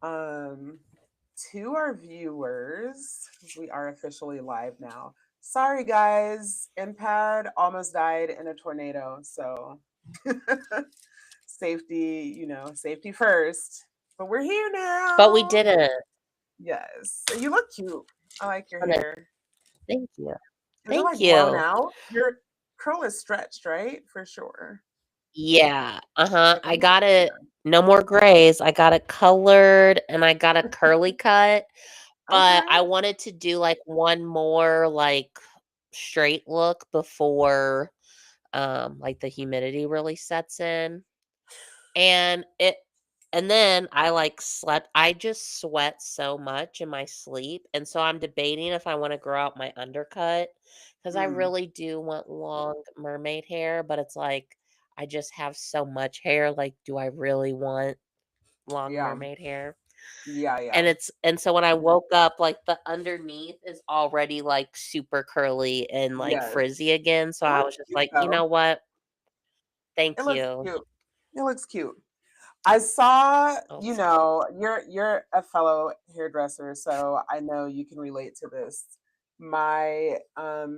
Um, to our viewers, we are officially live now. Sorry, guys. Impad almost died in a tornado. So, safety, safety first. But we're here But we now. didn't. Yes. You look cute. I like your Honest. hair. Thank you. Is it Thank like blown you. out? Your curl is stretched, right? For sure. Yeah. Like I I'm like, got it. yeah. No more grays. I got it colored and I got a curly cut. But Okay. I wanted to do like one more like straight look before like the humidity really sets in. And then I like slept. I just sweat so much in my sleep. And so I'm debating if I want to grow out my undercut because I Mm, really do want long mermaid hair, but it's like I just have so much hair. Like, do I really want long yeah. mermaid hair? Yeah. Yeah. And so when I woke up, like the underneath is already like super curly and like Yes. frizzy again. So It I looks was just cute like, you though. know what? It Thank looks you. cute. It looks cute. I saw, Oh, you're a fellow hairdresser, so I know you can relate to this. My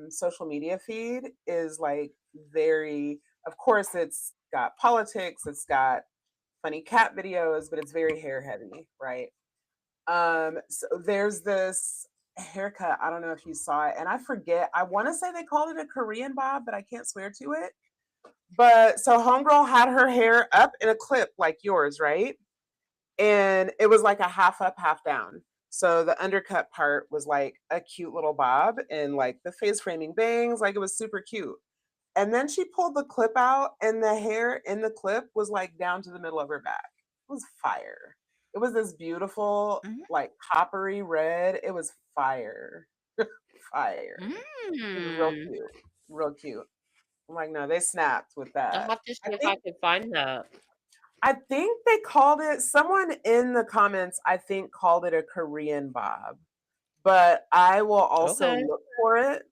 social media feed is like very, of course, it's got politics, it's got funny cat videos, but it's very hair heavy, right? So there's this haircut. I don't know if you saw it, and I forget. I want to say they called it a Korean bob, but I can't swear to it. But so homegirl had her hair up in a clip like yours, right? And it was like a half up, half down. So the undercut part was like a cute little bob and like the face framing bangs, like it was super cute. And then she pulled the clip out and the hair in the clip was like down to the middle of her back. It was fire. It was this beautiful, mhm. like coppery red. It was fire. Fire. It was real Mm. cute. Real cute. I'm like, no, they snapped with I'll that. have to see I if I think can find that. I think they called it someone in the comments, I think called it a Korean bob. But I will also Okay. look for it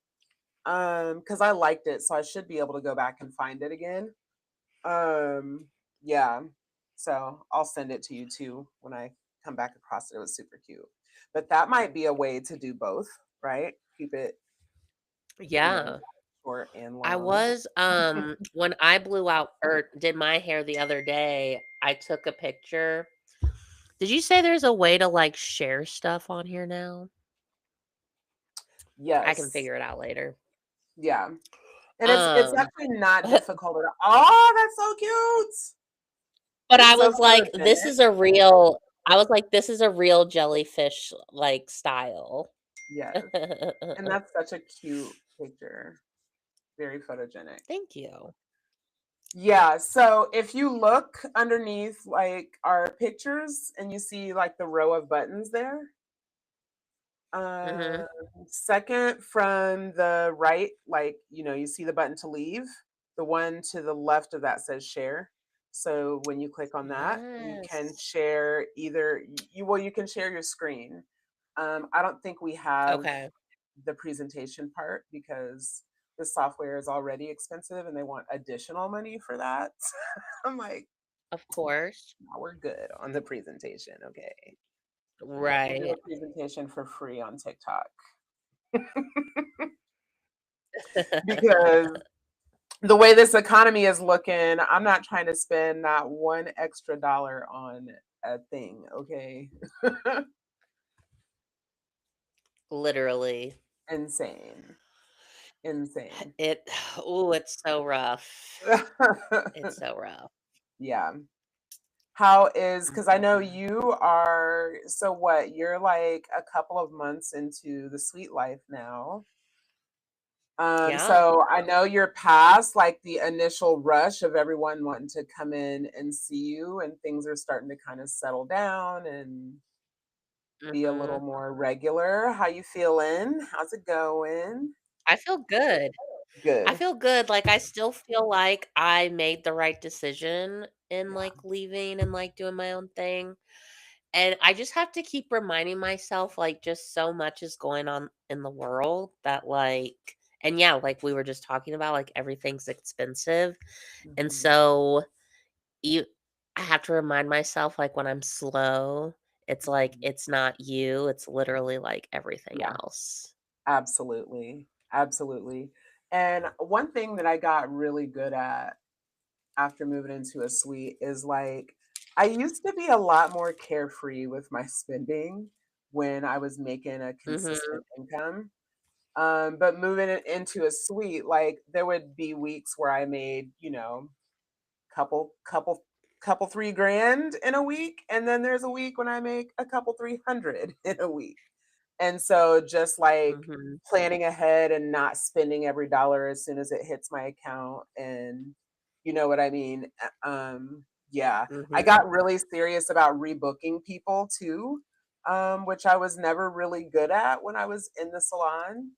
because I liked it, so I should be able to go back and find it again. Um yeah. So I'll send it to you too when I come back across it. It was super cute. But that might be a way to do both, right? Keep it, you know, Yeah. short and I long. was when I blew out or did my hair the other day, I took a picture. Did you say there's a way to like share stuff on here now? I can Yes. figure it out later. Yeah. And it's Um actually not difficult at all. Oh, that's so cute. but It's I so was like photogenic. this is a real jellyfish like style. Yes. And that's such a cute picture. Very photogenic. Thank you. Yeah. So if you look underneath like our pictures and you see like the row of buttons there, uh, Mhm. second from the right, like, you see the button to leave. The one to the left of that says share. So when you click on that, you can Yes. share either you can share your screen. I don't think we have Okay. the presentation part because the software is already expensive and they want additional money for that. I'm like, Of course. no, we're good on the presentation. Okay. We'll do Right. the presentation for free on TikTok because the way this economy is looking, I'm not trying to spend not one extra dollar on a thing. Okay. Literally. Insane. Insane. It it's so rough. It's so rough. Yeah. How is, because I know Mhm. you are, so what, you're like a couple of months into the sweet life now. Yeah. So I know you're past like the initial rush of everyone wanting to come in and see you, and things are starting to kind of settle down and be a little Mhm. more regular. How you feeling? How's it going? I feel good. I Good. feel good, like, I still feel like I made the right decision in, Yeah. like, leaving and, like, doing my own thing, and I just have to keep reminding myself, like, just so much is going on in the world that, like and yeah, like we were just talking about, like, everything's expensive, and Mhm. so you I have to remind myself, like, when I'm slow It's like it's not you, it's literally like everything Yeah, else. absolutely. Absolutely. And one thing that I got really good at after moving into a suite is like I used to be a lot more carefree with my spending when I was making a Mhm. consistent income. But moving it into a suite, like there would be weeks where I made, couple, couple, couple 3 grand in a week. And then there's a week when I make a couple 300 in a week. And so just like Mhm. planning ahead and not spending every dollar as soon as it hits my account and you know what I mean? Yeah. I Mhm. got really serious about rebooking people too, which I was never really good at when I was in the salon.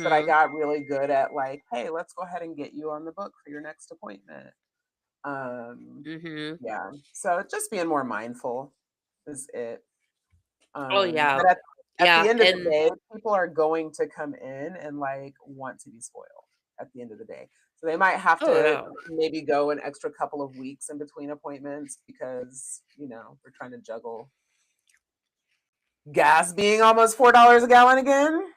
But I Mhm. got really good at like, hey, let's go ahead and get you on the book for your next appointment. Um, Mhm. yeah. So just being more mindful is it. Oh, yeah. But at Yeah, the end of the and day, people are going to come in and like want to be spoiled at the end of the day. So they might have oh, to yeah. maybe go an extra couple of weeks in between appointments because, we're trying to juggle gas being almost $4 a gallon again.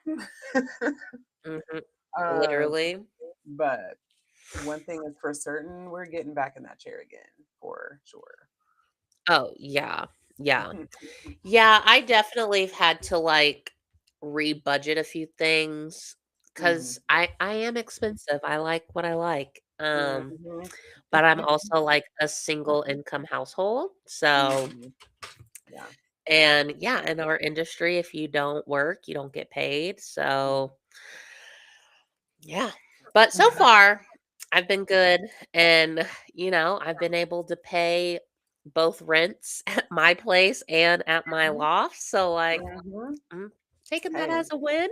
Mhm. um, Literally. but one thing is for certain, we're getting back in that chair again for sure. Oh, yeah. Yeah. Yeah, I definitely have had to, like, re-budget a few things Mhm. because I am expensive, I like what I like, Mhm. but I'm also, like, a single income household, so Mhm. Yeah. and, yeah, in our industry, if you don't work, you don't get paid, Mhm. so yeah. But so far, I've been good and, I've been able to pay both rents at my place and at my loft, so, like, Mhm. I'm taking that Hey, as a win.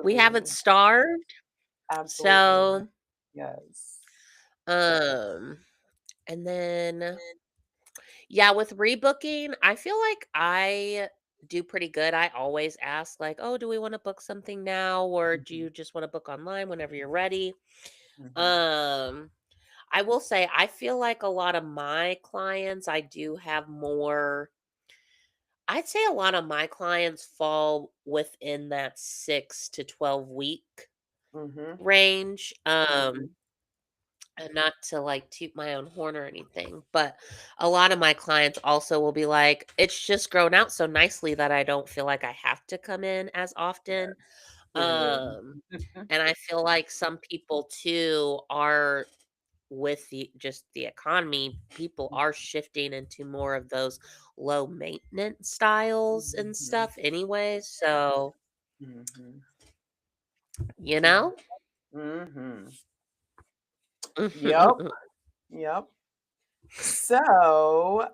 We haven't absolutely. starved, Absolutely. so, Yes. um, and then yeah, with rebooking, I feel like I do pretty good. I always ask like, "Oh, do we wanna book something now, or do Mhm. you just wanna book online whenever you're ready?" Mhm. Um I will say I feel like a lot of my clients, I do have more I'd say a lot of my clients fall within that 6 to 12 week Mhm. range. Mhm. And not to like toot my own horn or anything, but a lot of my clients also will be like, it's just grown out so nicely that I don't feel like I have to come in as often. Yes. Period. Um, and I feel like some people too are with the economy, people are shifting into more of those low maintenance styles and Mhm. stuff anyway. So, Mhm. you know? Mhm. Yep. Yep. So,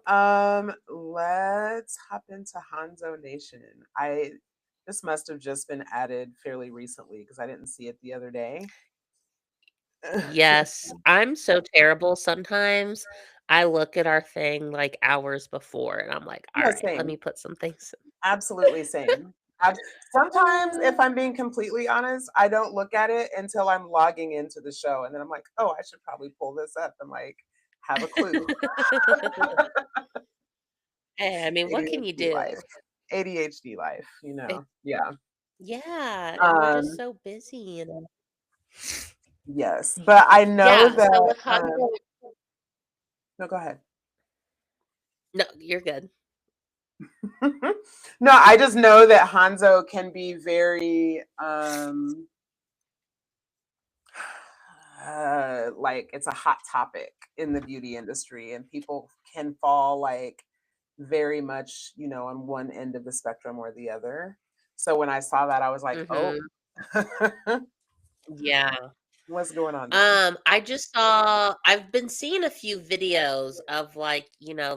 let's hop into Hanzo Nation. This must have just been added fairly recently because I didn't see it the other day. Yes, I'm so terrible sometimes. I look at our thing like hours before and I'm like, all Yeah, right, let same. me put some things. Absolutely same. Sometimes, Uh, if I'm being completely honest, I don't look at it until I'm logging into the show, and then I'm like, "Oh, I should probably pull this up and, like, have a clue." Hey, I mean, what can you ADHD do? life. ADHD life, Eh, Yeah. yeah, and we're just Um, so busy and yes, but I know yeah, so that, with Hanzo no, go ahead. no, you're good. No, I just know that Hanzo can be very, like it's a hot topic in the beauty industry, and people can fall like very much, on one end of the spectrum or the other. So when I saw that, I was like, oh, Mhm. Yeah. what's going on there? I just saw I've been seeing a few videos of like,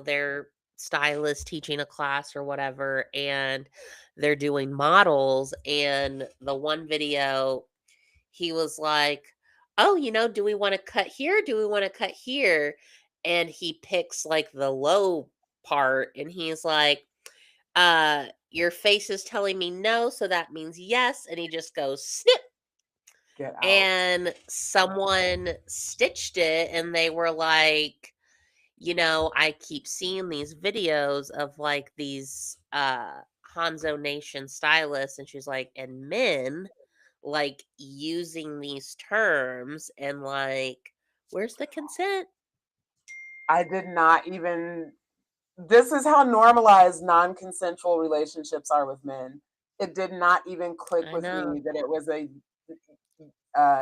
their stylist teaching a class or whatever, and they're doing models. And the one video, he was like, "Oh, do we want to cut here? Do we want to cut here?" And he picks like the low part and he's like, your face is telling me no, so that means yes. And he just goes snip Get out. and someone stitched it and they were like, I keep seeing these videos of like these Hanzo Nation stylists, and she's like, and men like using these terms, and like, where's the consent? I did not even this is how normalized non-consensual relationships are with men. It did not even click I with know. me that it was a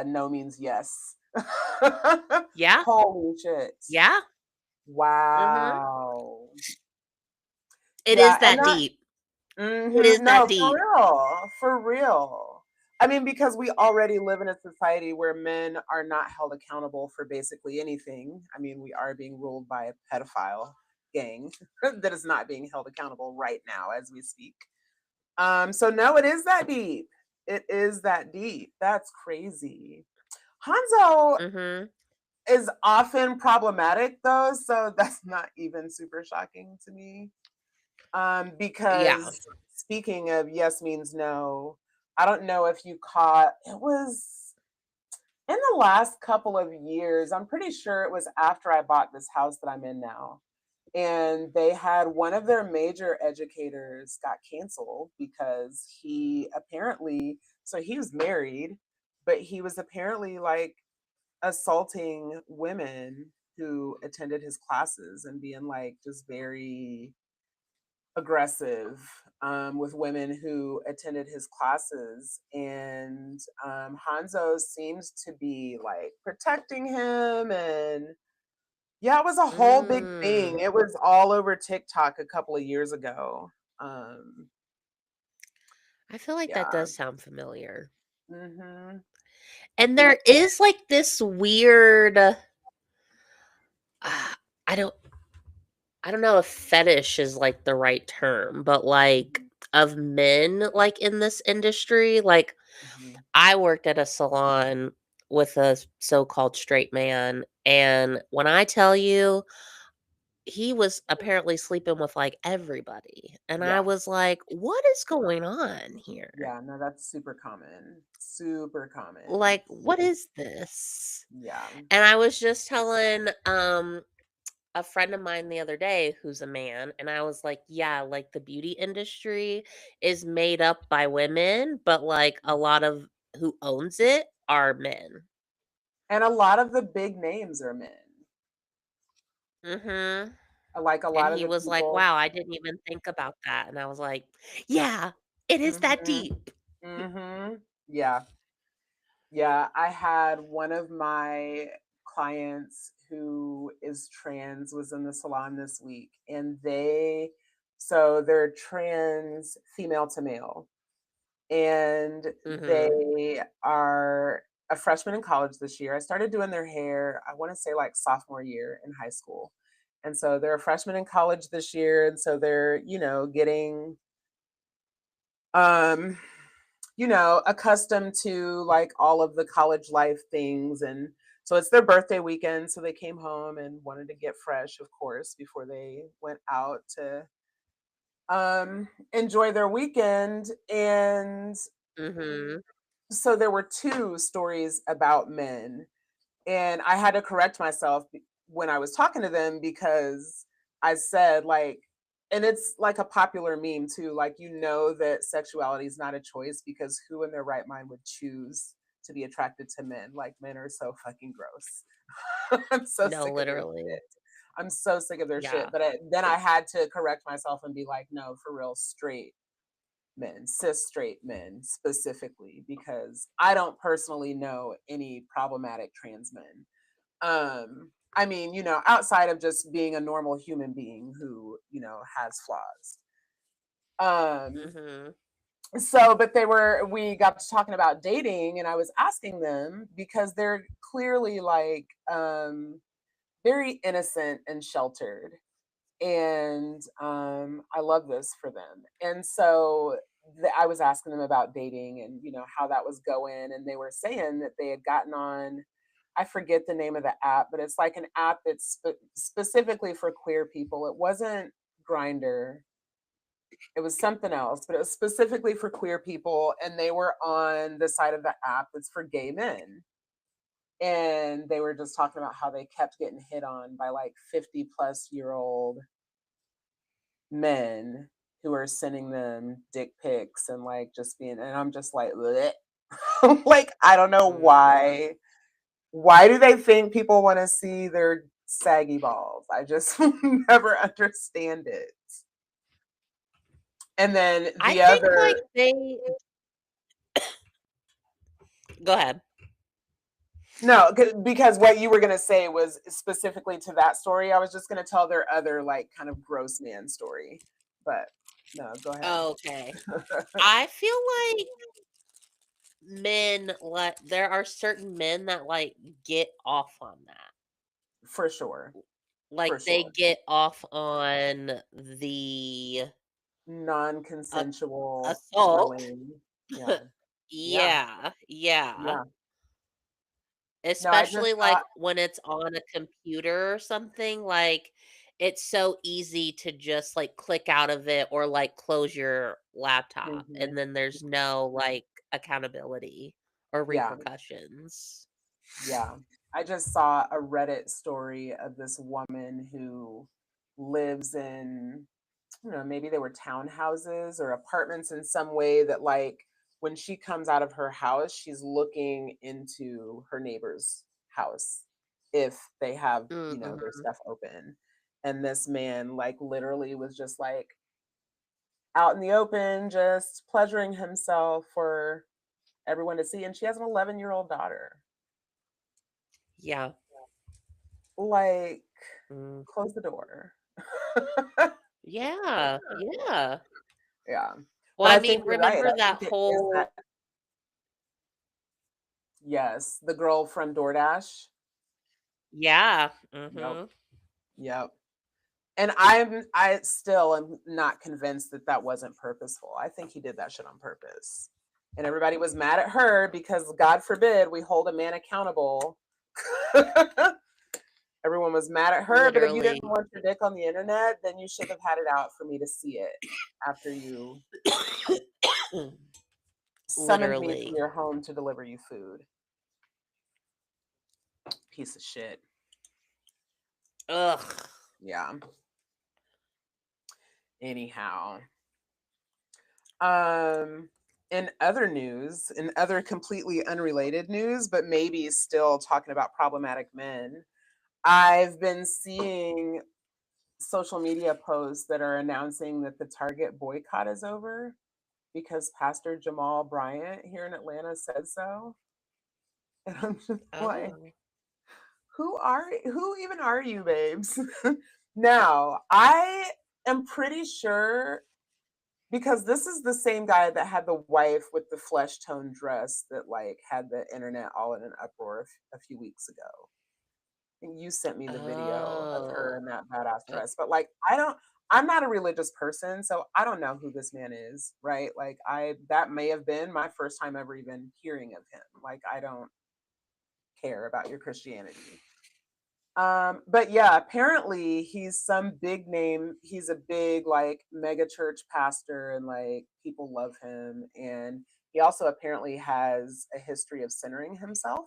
no means yes. Yeah. Holy shit. Yeah. Mhm. Wow. It Yeah, is and that that deep. It mhm, is that no, for deep. real, for real. I mean, because we already live in a society where men are not held accountable for basically anything. I mean, we are being ruled by a pedophile gang that is not being held accountable right now as we speak. So no, it is that deep. It is that deep. That's crazy. Hanzo Mhm. is often problematic though, so that's not even super shocking to me. Yeah. Because speaking of yes means no, I don't know if you caught it was in the last couple of years. I'm pretty sure it was after I bought this house that I'm in now. And they had one of their major educators got canceled because he apparently, so he was married, but he was apparently like assaulting women who attended his classes and being like just very aggressive with women who attended his classes. And Hanzo seems to be like protecting him. And yeah, it was a whole big thing. Mm. It was all over TikTok a couple of years ago. Um, I feel like that yeah. does sound familiar. Hmm. And Yeah. there is like this weird uh, I don't I don't know if fetish is like the right term, but like of men like in this industry. Like Mhm. I worked at a salon with a so-called straight man, and when I tell you he was apparently sleeping with like everybody, and I Yeah. was like, "What is going on here? Yeah. No, that's super common. Super common. Like, what is this?" Yeah. And I was just telling a friend of mine the other day who's a man, and I was like, yeah, like the beauty industry is made up by women, but like a lot of who owns it are men. And a lot of the big names are men. Mhm. Like a And lot of he the was like, people. "Wow, I didn't even think about that." And I was like, "Yeah, it is that Mhm. deep." Mhm. Yeah. Yeah, I had one of my clients who is trans was in the salon this week, and they're trans female to male, and Mhm. they are a freshman in college this year. I started doing their hair, I want to say like sophomore year in high school. And so they're a freshman in college this year, and so they're, getting um accustomed to like all of the college life things. And so it's their birthday weekend, so they came home and wanted to get fresh, of course, before they went out to enjoy their weekend. And Mhm. so there were two stories about men, and I had to correct myself when I was talking to them, because I said like, and it's like a popular meme too, like, that sexuality is not a choice, because who in their right mind would choose to be attracted to men? Like, men are so fucking gross. I'm so No, sick of their literally. shit. I'm so sick of their shit. Yeah. But then I had to correct myself and be like, no, for real, straight men, cis straight men specifically, because I don't personally know any problematic trans men. I mean, outside of just being a normal human being who, has flaws. Um, Mhm. but we got to talking about dating, and I was asking them because they're clearly like very innocent and sheltered. And I love this for them. And so I was asking them about dating and, how that was going. And they were saying that they had gotten on, I forget the name of the app, but it's like an app that's specifically for queer people. It wasn't Grinder, it was something else, but it was specifically for queer people. And they were on the side of the app that's for gay men. and they were just talking about how they kept getting hit on by like 50-plus-year-old men who are sending them dick pics and like just being, and I'm just like, "Bleh." Like, I don't know Mhm. why. Why do they think people want to see their saggy balls? I just never understand it. And then I the think, like, other, they Go ahead. no, because what you were gonna say was specifically to that story. I was just gonna tell their other like kind of gross man story, but no, go ahead. Okay. I feel like there are certain men that, like, get off on that. For sure, Like, for they sure. get off on the a Non-consensual assault. killing. Yeah, yeah, Yeah, yeah. yeah. No, I just Especially, like, thought, when it's on a computer or something, like, it's so easy to just, like, click out of it or, like, close your laptop, mhm, and then there's no, like, accountability or yeah. repercussions. Yeah. I just saw a Reddit story of this woman who lives in, maybe they were townhouses or apartments in some way that, like, when she comes out of her house, she's looking into her neighbor's house if they have, their Mhm. stuff open. And this man, like, literally was just like out in the open, just pleasuring himself for everyone to see. And she has an 11-year-old daughter. Yeah. Like, Mm. close the door. Yeah, yeah. Yeah. Well, But I I mean, think you're right. remember I that think it is whole that, yes, the girl from DoorDash. Yeah, Yep. mhm. Yep. And I still am not convinced that that wasn't purposeful. I think he did that shit on purpose. And everybody was mad at her because God forbid we hold a man accountable. Everyone was mad at her, but if you didn't Literally. want your dick on the internet, then you should have had it out for me to see it after you summoned me to Literally. your home to deliver you food. Piece of shit. Ugh. Yeah. Anyhow, in other news, in other completely unrelated news, but maybe still talking about problematic men, I've been seeing social media posts that are announcing that the Target boycott is over because Pastor Jamal Bryant here in Atlanta said so. And I'm just like, Oh. who even are you, babes? Now, I am pretty sure because this is the same guy that had the wife with the flesh tone dress that like had the internet all in an uproar a few weeks ago. And you sent me the video of her Oh. in that badass O dress. But like I'm not a religious person, so I don't know who this man is, right? Like I that may have been my first time ever even hearing of him. Like I don't care about your Christianity. But yeah, apparently he's some big name. He's a big like mega church pastor and like people love him. And he also apparently has a history of centering himself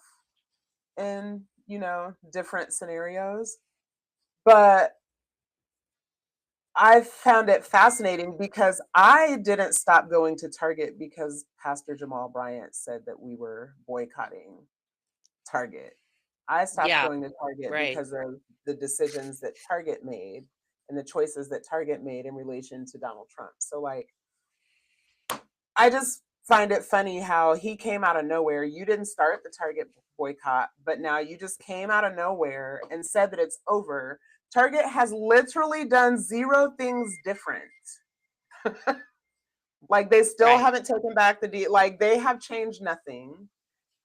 in, different scenarios. But I found it fascinating because I didn't stop going to Target because Pastor Jamal Bryant said that we were boycotting Target. I stopped Yeah, going to Target right. because of the decisions that Target made and the choices that Target made in relation to Donald Trump. So, like, I just find it funny how he came out of nowhere. You didn't start the Target boycott, but now you just came out of nowhere and said that it's over. Target has literally done zero things different. Like, they still Right. haven't taken back the deal. Like, they have changed nothing,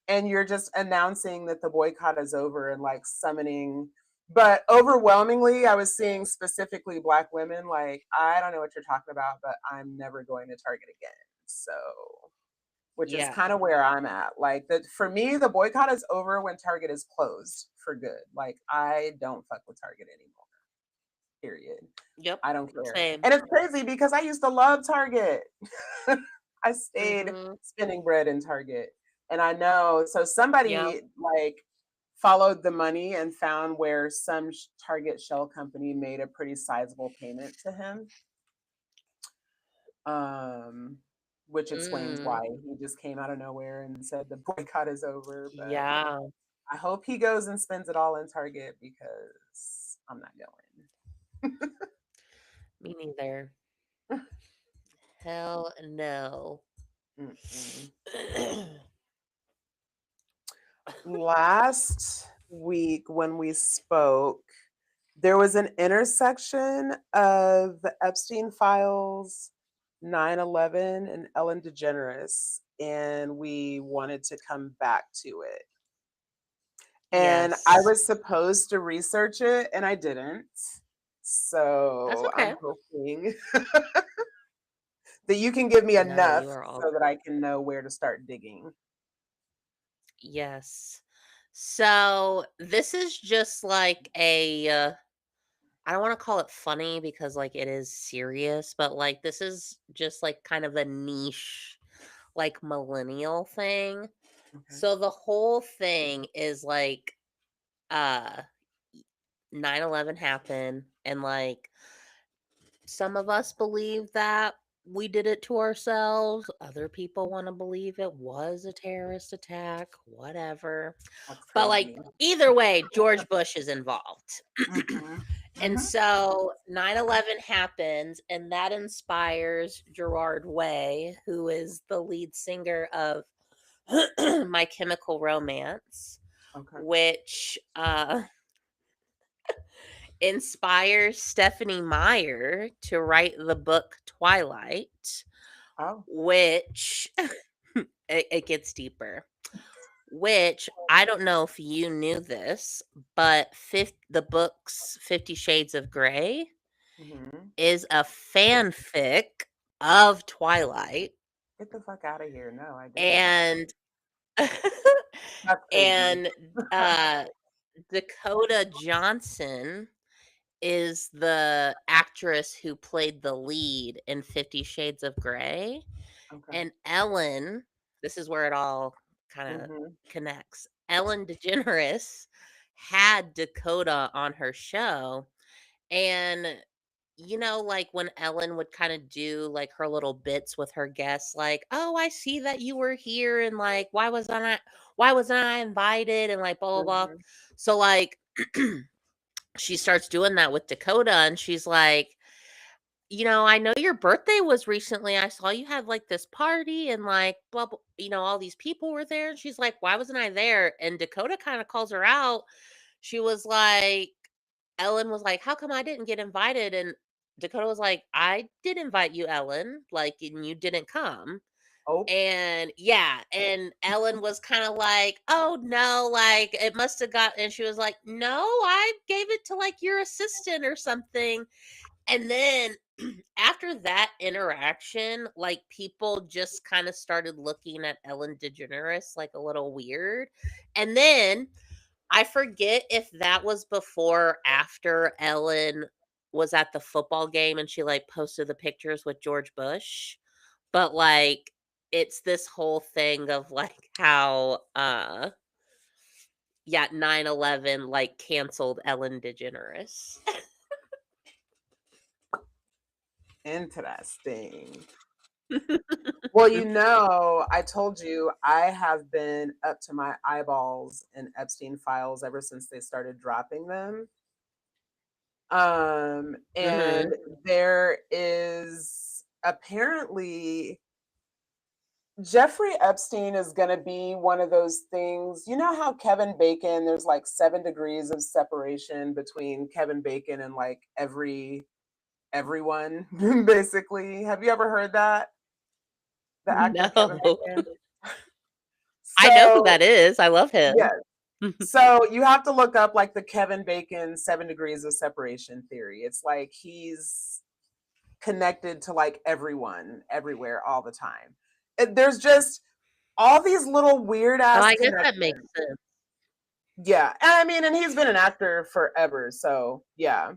and you're just announcing that the boycott is over and like summoning, but overwhelmingly I was seeing specifically black women like, I don't know what you're talking about, but I'm never going to Target again. So, which is Yeah. kind of where I'm at. Like that for me, the boycott is over when Target is closed for good. Like I don't fuck with Target anymore. Period. Yep. I don't care. Same. And it's crazy because I used to love Target. I stayed Mhm. spending bread in Target. And I know, so Yeah. somebody like followed the money and found where some Target shell company made a pretty sizable payment to him. Um, which explains Mm, why he just came out of nowhere and said the boycott is over. But yeah, I hope he goes and spends it all in Target because I'm not going. me neither. Hell no. Mm-mm. Last week when we spoke, there was an intersection of the Epstein files, 9/11, and Ellen DeGeneres, and we wanted to come back to it. And I Yes. was supposed to research it and I didn't. That's So I'm okay. hoping that you can give me No, enough you are all so that I can know where to start digging. yes. So this is just like I don't want to call it funny because like it is serious, but like this is just like kind of a niche like millennial thing. Okay. So the whole thing is like uh 9/11 happened and like some of us believe that we did it to ourselves. Other people want to believe it was a terrorist attack, whatever. That's But like crazy. either way, George Bush is involved. Mhm. And Mhm. so 9/11 happens, and that inspires Gerard Way, who is the lead singer of My Chemical Romance, Okay. which inspires Stephanie Meyer to write the book Twilight, Oh. which it gets deeper. Which I don't know if you knew this, but the book's 50 Shades of Grey Mhm. is a fanfic of Twilight, Get the fuck out of here. No, I didn't. and That's crazy. and Dakota Johnson is the actress who played the lead in 50 Shades of Grey, Okay. and Ellen, this is where it all kind of Mhm. connects. Ellen DeGeneres had Dakota on her show, and like when Ellen would kind of do like her little bits with her guests, like, "Oh, I see that you were here, and like, why wasn't I invited?" and like blah blah blah. Mhm. So like, she starts doing that with Dakota, and she's like, I know your birthday was recently. I saw you had like this party, and like blah blah. All these people were there, and she's like, "Why wasn't I there?" And Dakota kind of calls her out. She was like, Ellen was like, "How come I didn't get invited?" And Dakota was like, "I did invite you, Ellen, like, and you didn't come." Oh. And yeah, and Ellen was kind of like, "Oh no, like it must have got," and she was like, "No, I gave it to like your assistant or something." And then after that interaction, like people just kind of started looking at Ellen DeGeneres like a little weird. And then I forget if that was before or after Ellen was at the football game and she like posted the pictures with George Bush. But like it's this whole thing of like how 9/11 like canceled Ellen DeGeneres. Interesting. Well, I told you I have been up to my eyeballs in Epstein files ever since they started dropping them. And Mhm. there is apparently Jeffrey Epstein is going to be one of those things. You know how Kevin Bacon, there's like 7 degrees of separation between Kevin Bacon and like everyone, basically. Have you ever heard that? The actor Kevin No. Bacon? I know who So, that is. I love him. yes. So you have to look up like the Kevin Bacon 7 degrees of separation theory. It's like he's connected to like everyone, everywhere, all the time. There's just all these little weird Oh, ass I guess that makes connections. sense. Yeah. And I mean, and he's been an actor forever. So yeah.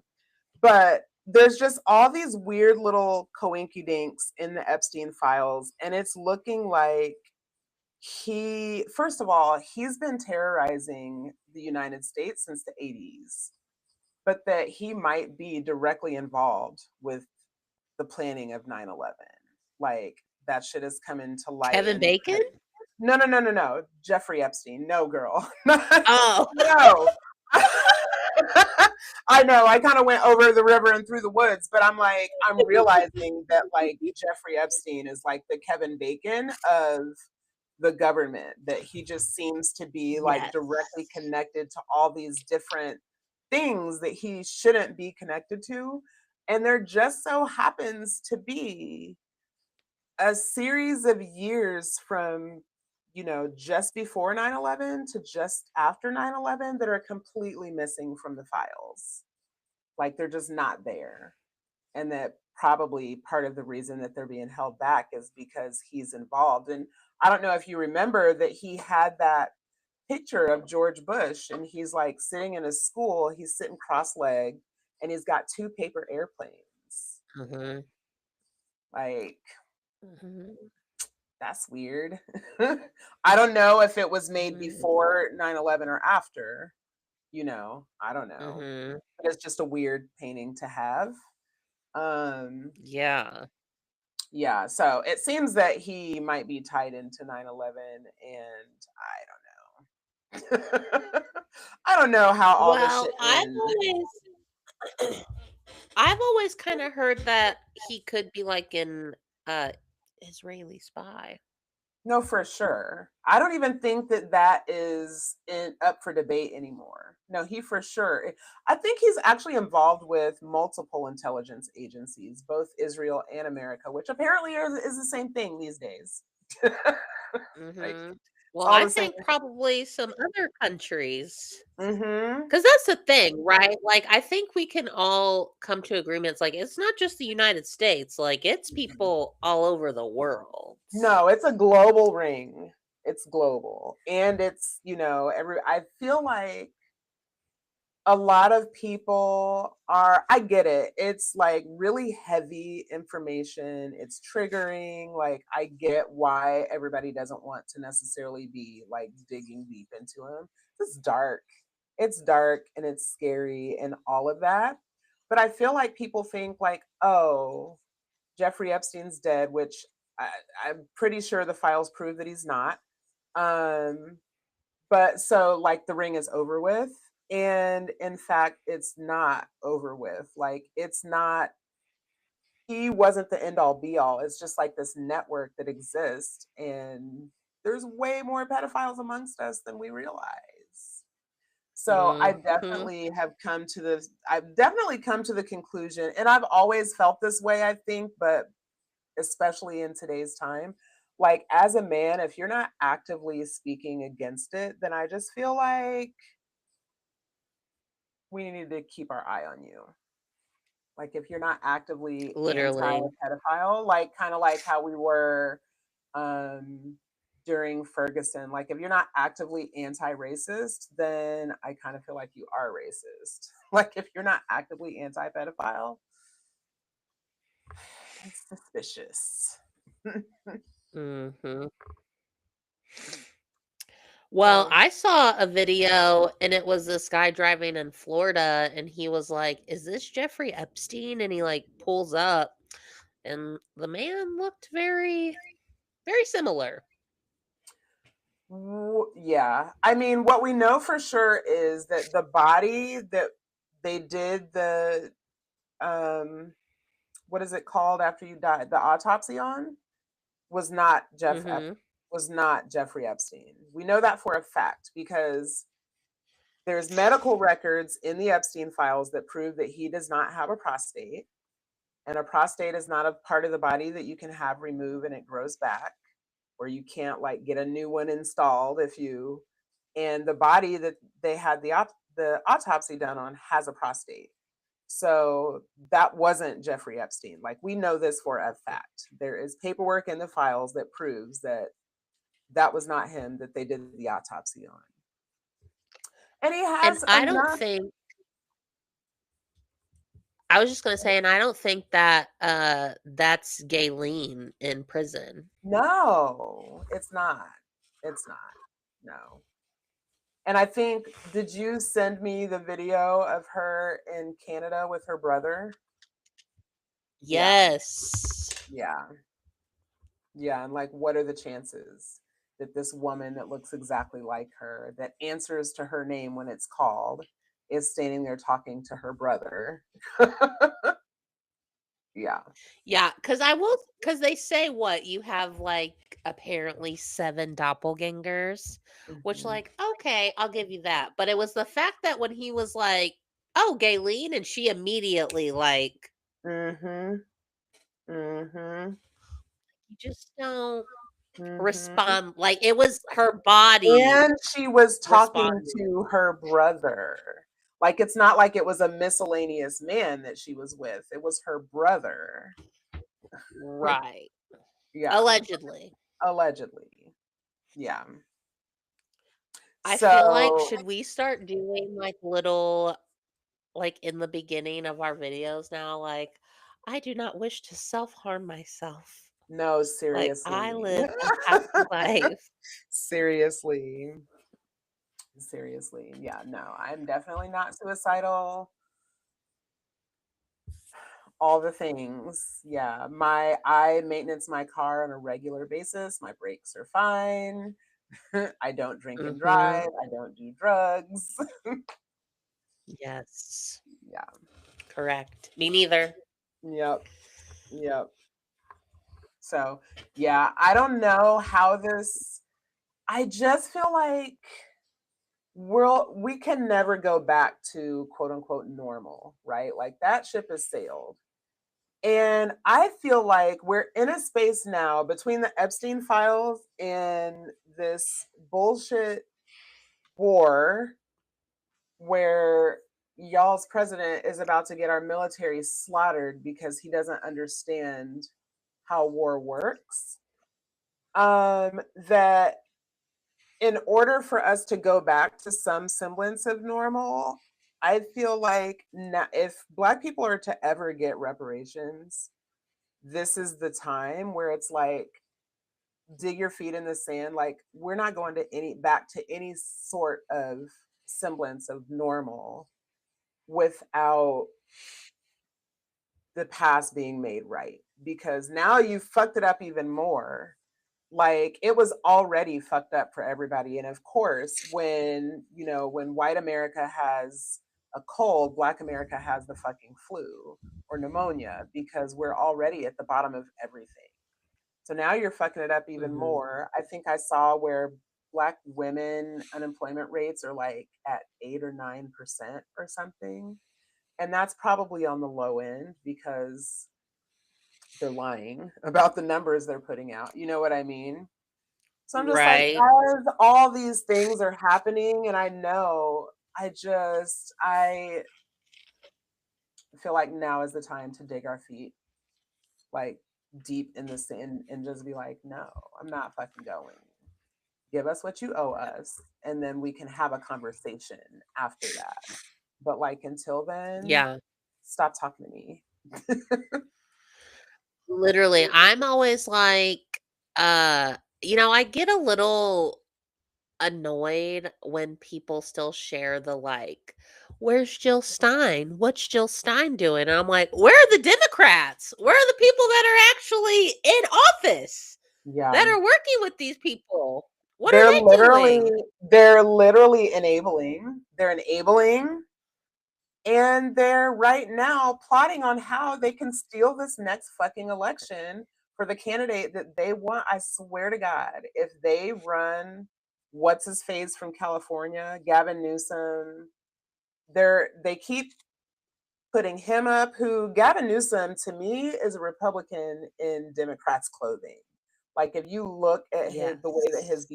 But there's just all these weird little coinky dinks in the Epstein files. And it's looking like he, first of all, he's been terrorizing the United States since the 80s, but that he might be directly involved with the planning of 9/11. Like, that shit has come into light Kevin and it Bacon? no, no, no, no, no. Jeffrey Epstein. No, girl. Oh. No. I know. I kind of went over the river and through the woods, but I'm like, I'm realizing that like Jeffrey Epstein is like the Kevin Bacon of the government, that he just seems to be like Yes. directly connected to all these different things that he shouldn't be connected to. And there just so happens to be a series of years from, just before 9/11 to just after 9/11 that are completely missing from the files. Like, they're just not there. And that probably part of the reason that they're being held back is because he's involved. And I don't know if you remember that he had that picture of George Bush and he's like sitting in his school, he's sitting cross-legged and he's got two paper airplanes. Mhm. Like, Mhm. that's weird. I don't know if it was made Mhm. before 9/11 or after, I don't know. Mhm. But it's just a weird painting to have. Um, Yeah. yeah, so it seems that he might be tied into 9/11 and I don't know. I don't know how all this Well, should end. I've always kind of heard that he could be like an uh Israeli spy. No, for sure. I don't even think that that is up for debate anymore. No, he for sure. I think he's actually involved with multiple intelligence agencies, both Israel and America, which apparently is the same thing these days. Like, Mhm. it's Well, all I the same. think probably some other countries. Hmm. 'Cause that's the thing, right? Like, I think we can all come to agreements, like, it's not just the United States, like, it's people all over the world. No, it's a global ring. It's global, and it's every. I feel like a lot of people are, I get it, it's like really heavy information, it's triggering, like I get why everybody doesn't want to necessarily be like digging deep into them. It's dark and it's scary and all of that, but I feel like people think like, oh, Jeffrey Epstein's dead, which I, I'm pretty sure the files prove that he's not. um but so, like, the ring is over with, and in fact, it's not over with. Like, it's not, he wasn't the end all be all. It's just like this network that exists, and there's way more pedophiles amongst us than we realize. So Mhm. I've definitely come to the conclusion, and I've always felt this way, I think, but especially in today's time, like as a man, if you're not actively speaking against it, then I just feel like we need to keep our eye on you. Like if you're not actively Literally. anti-pedophile, like kind of like how we were um during Ferguson, like if you're not actively anti-racist, then I kind of feel like you are racist. Like if you're not actively anti-pedophile, it's suspicious. Mhm. Well, So I saw a video and it was this guy driving in Florida and he was like, "Is this Jeffrey Epstein?" And he like pulls up and the man looked very very similar. Yeah. I mean, what we know for sure is that the body that they did the um what is it called after you died? The autopsy on was not Mhm. was not Jeffrey Epstein. We know that for a fact because there's medical records in the Epstein files that prove that he does not have a prostate, and a prostate is not a part of the body that you can have removed and it grows back, or you can't like get a new one installed if you, and the body that they had the autopsy done on has a prostate. So that wasn't Jeffrey Epstein. Like we know this for a fact. There is paperwork in the files that proves that that was not him that they did the autopsy on. And he And has I don't enough. think I was just gonna say, and I don't think that that's Gayleen in prison. No, it's not. It's not. No. And I think, did you send me the video of her in Canada with her brother? Yeah, Yes. yeah, yeah. And like, what are the chances that this woman that looks exactly like her, that answers to her name when it's called, is standing there talking to her brother? Yeah. Yeah, because they say what you have like apparently 7 doppelgangers, which Hmm. like, okay, I'll give you that. But it was the fact that when he was like, "Oh, Gayleen," and she immediately like, Hmm. Hmm. you just don't Hmm. respond. Like it was her body And she was talking responding. to her brother. Like, it's not like it was a miscellaneous man that she was with. It was her brother. Right. Yeah, Allegedly. allegedly. Yeah. I feel like So, should we start doing like little like in the beginning of our videos now, like, I do not wish to self-harm myself. no, Like, seriously. I live a happy life. Seriously. Seriously. Yeah, no, I'm definitely not suicidal. All the things. Yeah. I maintenance my car on a regular basis. My brakes are fine. I don't drink and Mhm. drive. I don't do drugs. Yes. Yeah. Correct. Me neither. Yep. Yep. So, yeah, I don't know how this, I just feel like we can never go back to quote unquote normal, right? Like that ship has sailed. And I feel like we're in a space now between the Epstein files and this bullshit war where y'all's president is about to get our military slaughtered because he doesn't understand how war works. That in order for us to go back to some semblance of normal, I feel like if Black people are to ever get reparations, this is the time where it's like, dig your feet in the sand. Like, we're not going to back to any sort of semblance of normal without the past being made right, because now you fucked it up even more. Like, it was already fucked up for everybody. And of course, when white America has a cold, Black America has the fucking flu or pneumonia, because we're already at the bottom of everything. So now you're fucking it up even Mhm. more. I think I saw where Black women unemployment rates are like at 8 or 9% or something. And that's probably on the low end because they're lying about the numbers they're putting out. You know what I mean? So I'm just like, Right. as all these things are happening, and I know, I feel like now is the time to dig our feet like deep in the sand and just be like, no, I'm not fucking going. Give us what you owe us, and then we can have a conversation after that. But like until then, Yeah. stop talking to me. Literally, I'm always like, I get a little annoyed when people still share the like, "Where's Jill Stein? What's Jill Stein doing?" And I'm like, "Where are the Democrats? Where are the people that are actually in office that Yeah. are working with these people? What are They're they literally doing?" they're literally enabling. They're enabling, and they're right now plotting on how they can steal this next fucking election for the candidate that they want. I swear to God, if they run what's his face from California, Gavin Newsom, they keep putting him up, who Gavin Newsom to me is a Republican in Democrats clothing. Like, if you look at the way that Yes.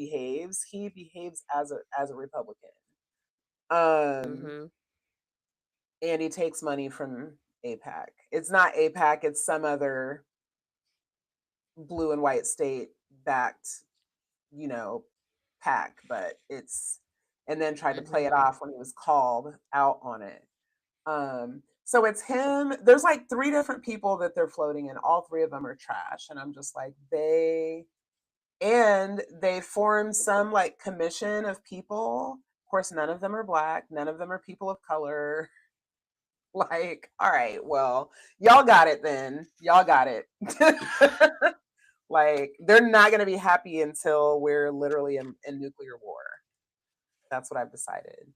he behaves as a Republican. Um Mhm. and he takes money from APAC. It's not APAC, it's some other blue and white state backed, you know, pack, but and then tried to play it Mhm. off when he was called out on it. So it's him. There's like three different people that they're floating, and all three of them are trash. And I'm just like, they and they formed some like commission of people. Of course, none of them are black, none of them are people of color. Like, all right, well, y'all got it then. Y'all got it. Like, they're not going to be happy until we're literally in nuclear war. That's what I've decided.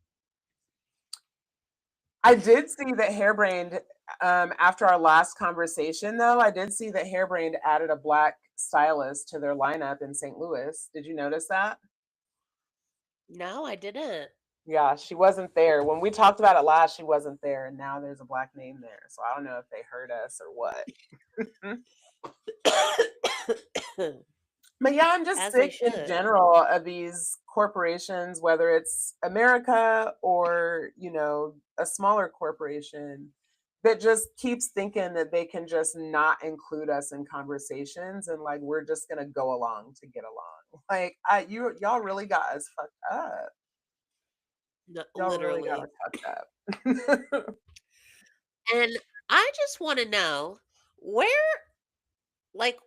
I did see that Hairbrained, after our last conversation, though, I did see that Hairbrained added a black stylist to their lineup in St. Louis. Did you notice that? No, I didn't. Yeah, she wasn't there. When we talked about it last, she wasn't there, and now there's a black name there. So I don't know if they heard us or what. But yeah, I'm just As they sick in should. general of these corporations, whether it's America or, a smaller corporation that just keeps thinking that they can just not include us in conversations and like we're just gonna go along to get along. Like y'all really got us fucked up. No, Y'all really got literally. us fucked up. And I just want to know where, like,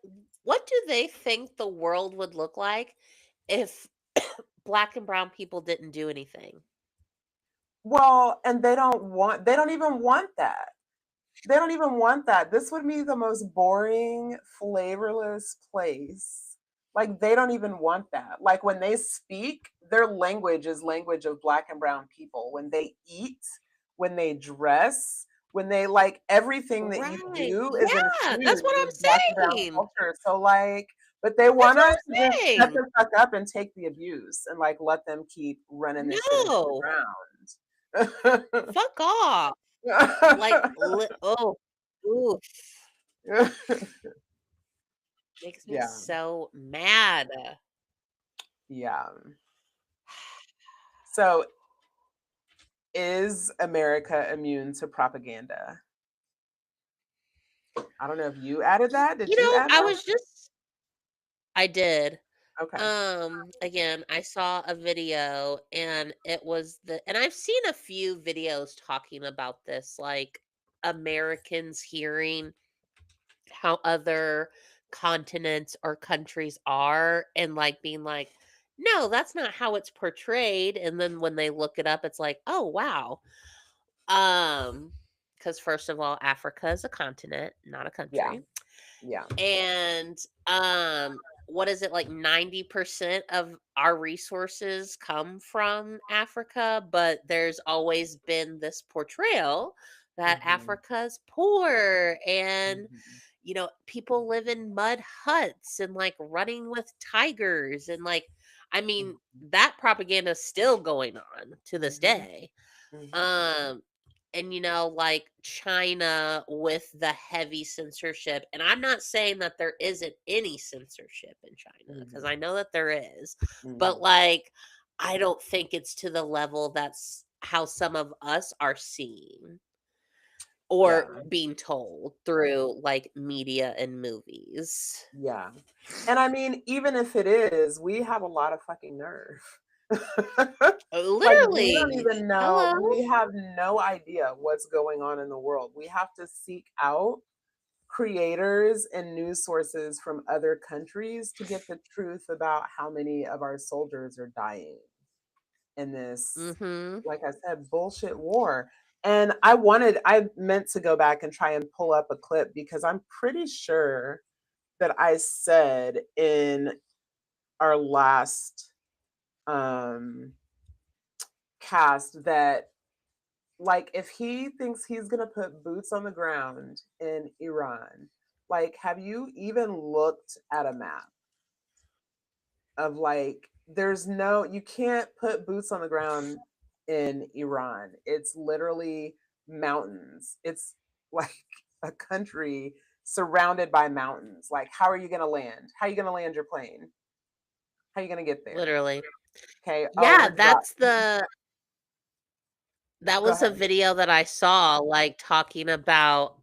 what do they think the world would look like if black and brown people didn't do anything? Well, and they don't even want that. They don't even want that. This would be the most boring, flavorless place. Like they don't even want that. Like when they speak, their language is language of black and brown people. When they eat, when they dress, when they like everything that you Right. do is Yeah, that's infused what with black and I'm brown saying. culture. So like, but they That's want what us to I'm just shut saying. the fuck up and take the abuse and like let them keep running this shit into No, the fuck off. Like, ground. oh, oof, makes me Yeah. so mad. Yeah. So, is America immune to propaganda? I don't know if you added that. Did you add I that? was just, I did. Okay. Again, I saw a video and and I've seen a few videos talking about this, like Americans hearing how other continents or countries are and like being like, no, that's not how it's portrayed. And then when they look it up, it's like, oh wow. Um, because first of all, Africa is a continent, not a Yeah. country. Yeah. And what is it, like 90% of our resources come from Africa, but there's always been this portrayal that Hmm. Africa's poor and Hmm. people live in mud huts and like running with tigers and like, I mean, that propaganda is still going on to this Hmm. day. Hmm. Um and like China with the heavy censorship. And I'm not saying that there isn't any censorship in China because Hmm. I know that there is, but Hmm. like I don't think it's to the level that's how some of us are seeing Yeah. or being told through like media and movies. Yeah. And I mean, even if it is, we have a lot of fucking nerve. Like, we don't Literally. even know, Hello? we have no idea what's going on in the world. We have to seek out creators and news sources from other countries to get the truth about how many of our soldiers are dying in this, Mhm. like I said, bullshit war. And I meant to go back and try and pull up a clip because I'm pretty sure that I said in our last um cast that like if he thinks he's going to put boots on the ground in Iran, like have you even looked at a map of like there's no you can't put boots on the ground in Iran. It's literally mountains. It's like a country surrounded by mountains. Like how are you going to land? How are you going to land your plane? How are you going to get there? Literally. Okay. Oh, Yeah, that go was a ahead. video that I saw like talking about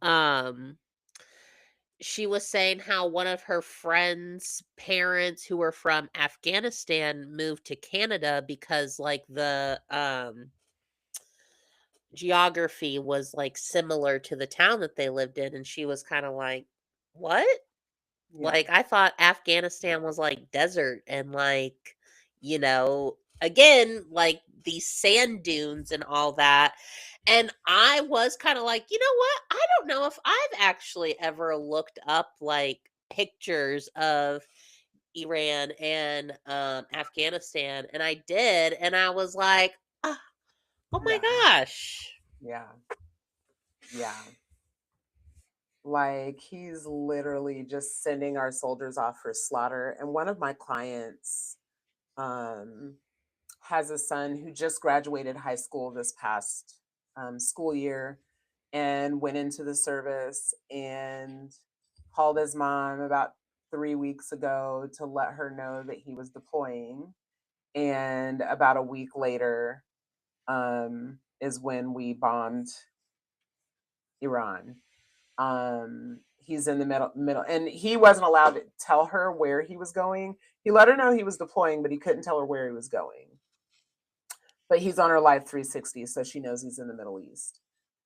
she was saying how one of her friends' parents who were from Afghanistan moved to Canada because like the geography was like similar to the town that they lived in, and she was kind of like, "What?" Yeah. Like, I thought Afghanistan was, like, desert and, like, again, like, these sand dunes and all that, and I was kinda like, "You know what? I don't know if I've actually ever looked up, like, pictures of Iran and, Afghanistan," and I did, and I was like, "Ah, oh my Yeah. gosh." Yeah. Yeah. Like, he's literally just sending our soldiers off for slaughter. And one of my clients um, has a son who just graduated high school this past school year and went into the service and called his mom about 3 weeks ago to let her know that he was deploying. And about a week later is when we bombed Iran. He's in the middle, and he wasn't allowed to tell her where he was going. He let her know he was deploying, but he couldn't tell her where he was going. But he's on her live 360, so she knows he's in the Middle East.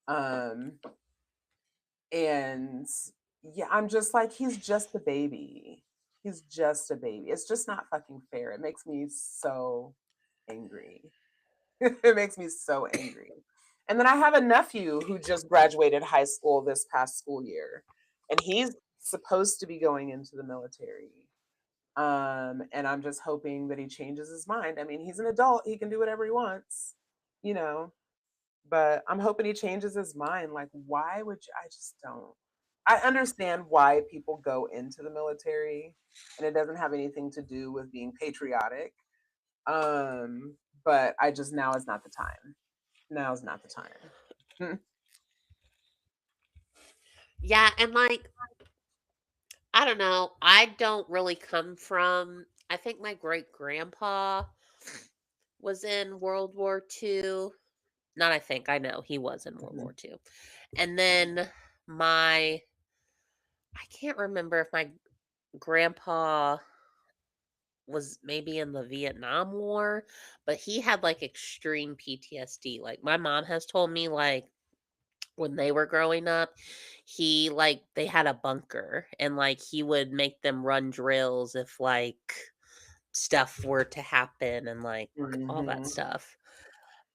Um, and yeah, I'm just like, he's just a baby. He's just a baby. It's just not fucking fair. It makes me so angry. It makes me so angry. And then I have a nephew who just graduated high school this past school year, and he's supposed to be going into the military. And I'm just hoping that he changes his mind. I mean, he's an adult, he can do whatever he wants, you know, but I'm hoping he changes his mind. Like, why would you? I just don't. I understand why people go into the military, and it doesn't have anything to do with being patriotic. Um, but I just now is not the time. Now is not the time. Mm, Yeah, and, like, I don't know, I don't really come from I think my great-grandpa was in World War II. Not I think, I know he was in World mhm, War II. And then my I can't remember if my grandpa was maybe in the Vietnam War, but he had, like, extreme PTSD. Like, my mom has told me, like, when they were growing up, they had a bunker and, like, he would make them run drills if, like, stuff were to happen and, like, all that mhm. stuff.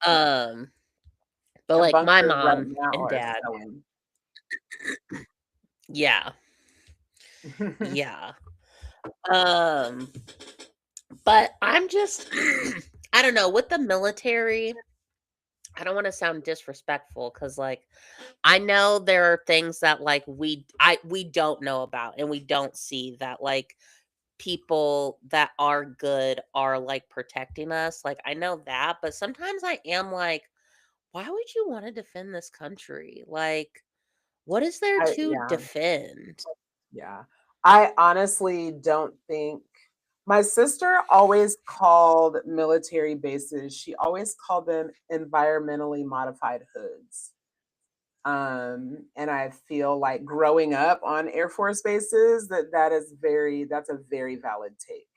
Um, but, And like, my bunkers right mom now and are dad. selling. Yeah, yeah. Um, but I'm just I don't know, with the military, I don't wanna sound disrespectful because, like, I know there are things that, like, we don't know about and we don't see that, like, people that are good are, like, protecting us, like, I know that, but sometimes I am like, "Why would you wanna defend this country?" Like, what is there to Yeah, defend? yeah. I honestly don't think my sister always called military bases, she always called them environmentally modified hoods. And I feel like growing up on Air Force bases, that's a very valid take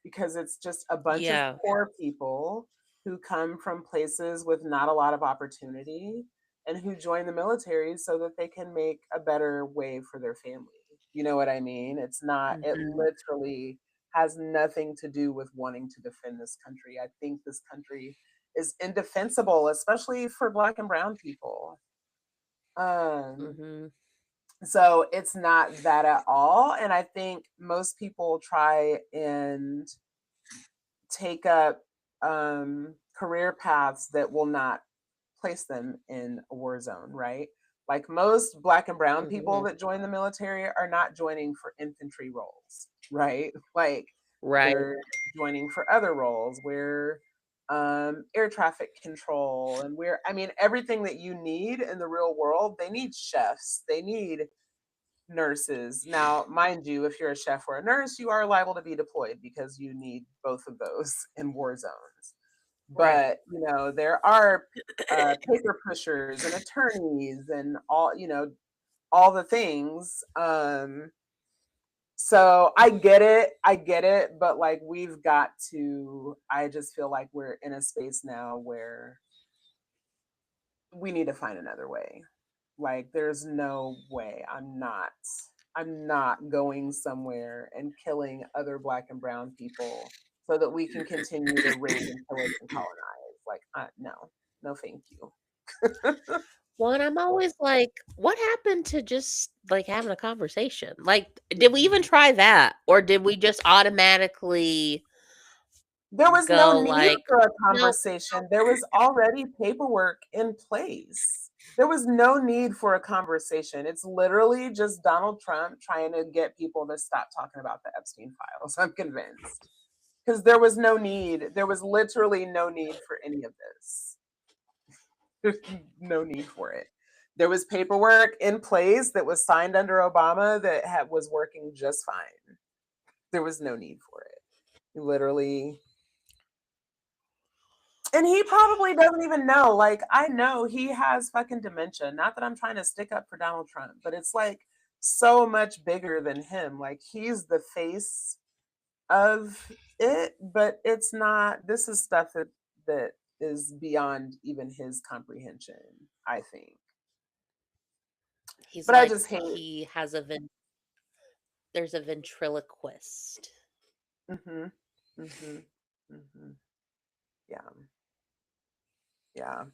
because it's just a bunch of Yeah. poor people who come from places with not a lot of opportunity and who join the military so that they can make a better way for their family. You know what I mean? It Mhm, literally has nothing to do with wanting to defend this country. I think this country is indefensible, especially for Black and Brown people. Um, mhm. so it's not that at all. And I think most people try and take up career paths that will not place them in a war zone, right? Like most Black and Brown people Mhm. that join the military are not joining for infantry roles, right? Like Right, they're joining for other roles where air traffic control and where, I mean, everything that you need in the real world, they need chefs, they need nurses. Now, mind you, if you're a chef or a nurse, you are liable to be deployed because you need both of those in war zones. right. But, there are paper pushers and attorneys and all the things. So I get it, but like I just feel like we're in a space now where we need to find another way. Like, there's no way. I'm not going somewhere and killing other black and brown people so that we can continue to rape and pillage and colonize. Like, no, no, thank you. Well, and I'm always like, what happened to just like having a conversation? Like, did we even try that? Or did we just automatically There was no go need like, for a no, conversation. There was already paperwork in place. There was no need for a conversation. It's literally just Donald Trump trying to get people to stop talking about the Epstein files. I'm convinced. Because there was no need. There was literally no need for any of this. There's no need for it. There was paperwork in place that was signed under Obama that was working just fine. There was no need for it. Literally. And he probably doesn't even know. Like, I know he has fucking dementia. Not that I'm trying to stick up for Donald Trump, but it's like so much bigger than him. Like, he's the face of it, but it's not. This is stuff that is beyond even his comprehension, I think. he's But I like, just hate. he has there's a ventriloquist. Mhm. Mhm. Mhm. Yeah. Yeah.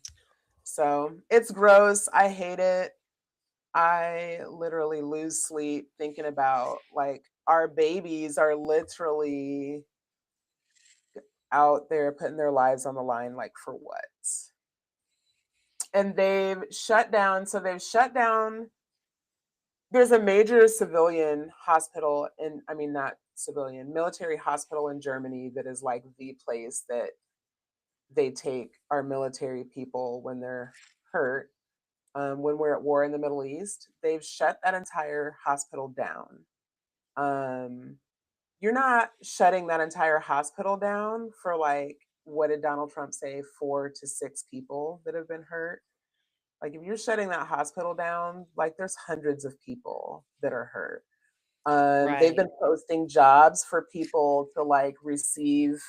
So, it's gross. I hate it. I literally lose sleep thinking about like our babies are literally out there putting their lives on the line, like for what? And they've shut down. So they've shut down. There's a major civilian hospital I mean, not civilian, military hospital in Germany that is like the place that they take our military people when they're hurt. When we're at war in the Middle East, they've shut that entire hospital down. Um, you're not shutting that entire hospital down for like, what did Donald Trump say, 4 to 6 people that have been hurt? Like, if you're shutting that hospital down, like there's hundreds of people that are hurt. They've Right. been posting jobs for people to like receive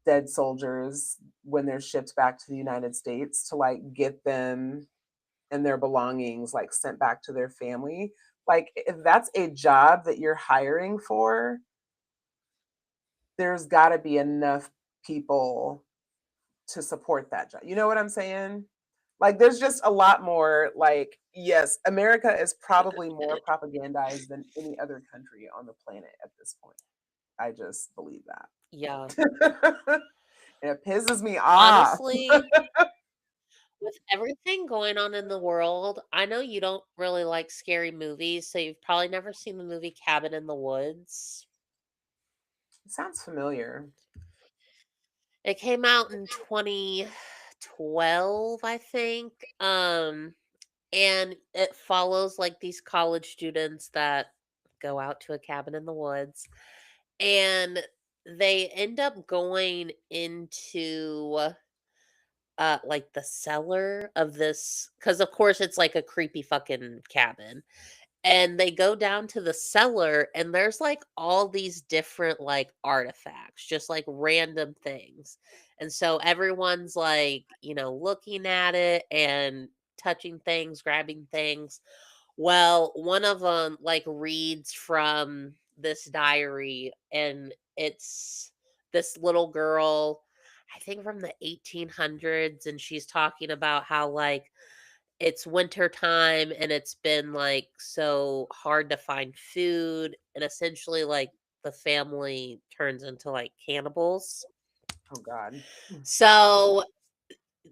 dead soldiers when they're shipped back to the United States to like get them and their belongings like sent back to their family. Like, if that's a job that you're hiring for, there's got to be enough people to support that job. You know what I'm saying? Like, there's just a lot more. Like, yes, America is probably more propagandized than any other country on the planet at this point. I just believe Yeah. that. And it pisses me off. Honestly, with everything going on in the world, I know you don't really like scary movies, so you've probably never seen the movie Cabin in the Woods. It sounds familiar. It came out in 2012, I think. And it follows like these college students that go out to a cabin in the woods, and they end up going into like the cellar of this, cuz of course it's like a creepy fucking cabin. And they go down to the cellar, and there's like all these different like artifacts, just like random things. And so everyone's like, looking at it and touching things, grabbing things. Well, one of them like reads from this diary, and it's this little girl, I think from the 1800s, and she's talking about how like it's winter time and it's been like so hard to find food, and essentially like the family turns into like cannibals. Oh God. So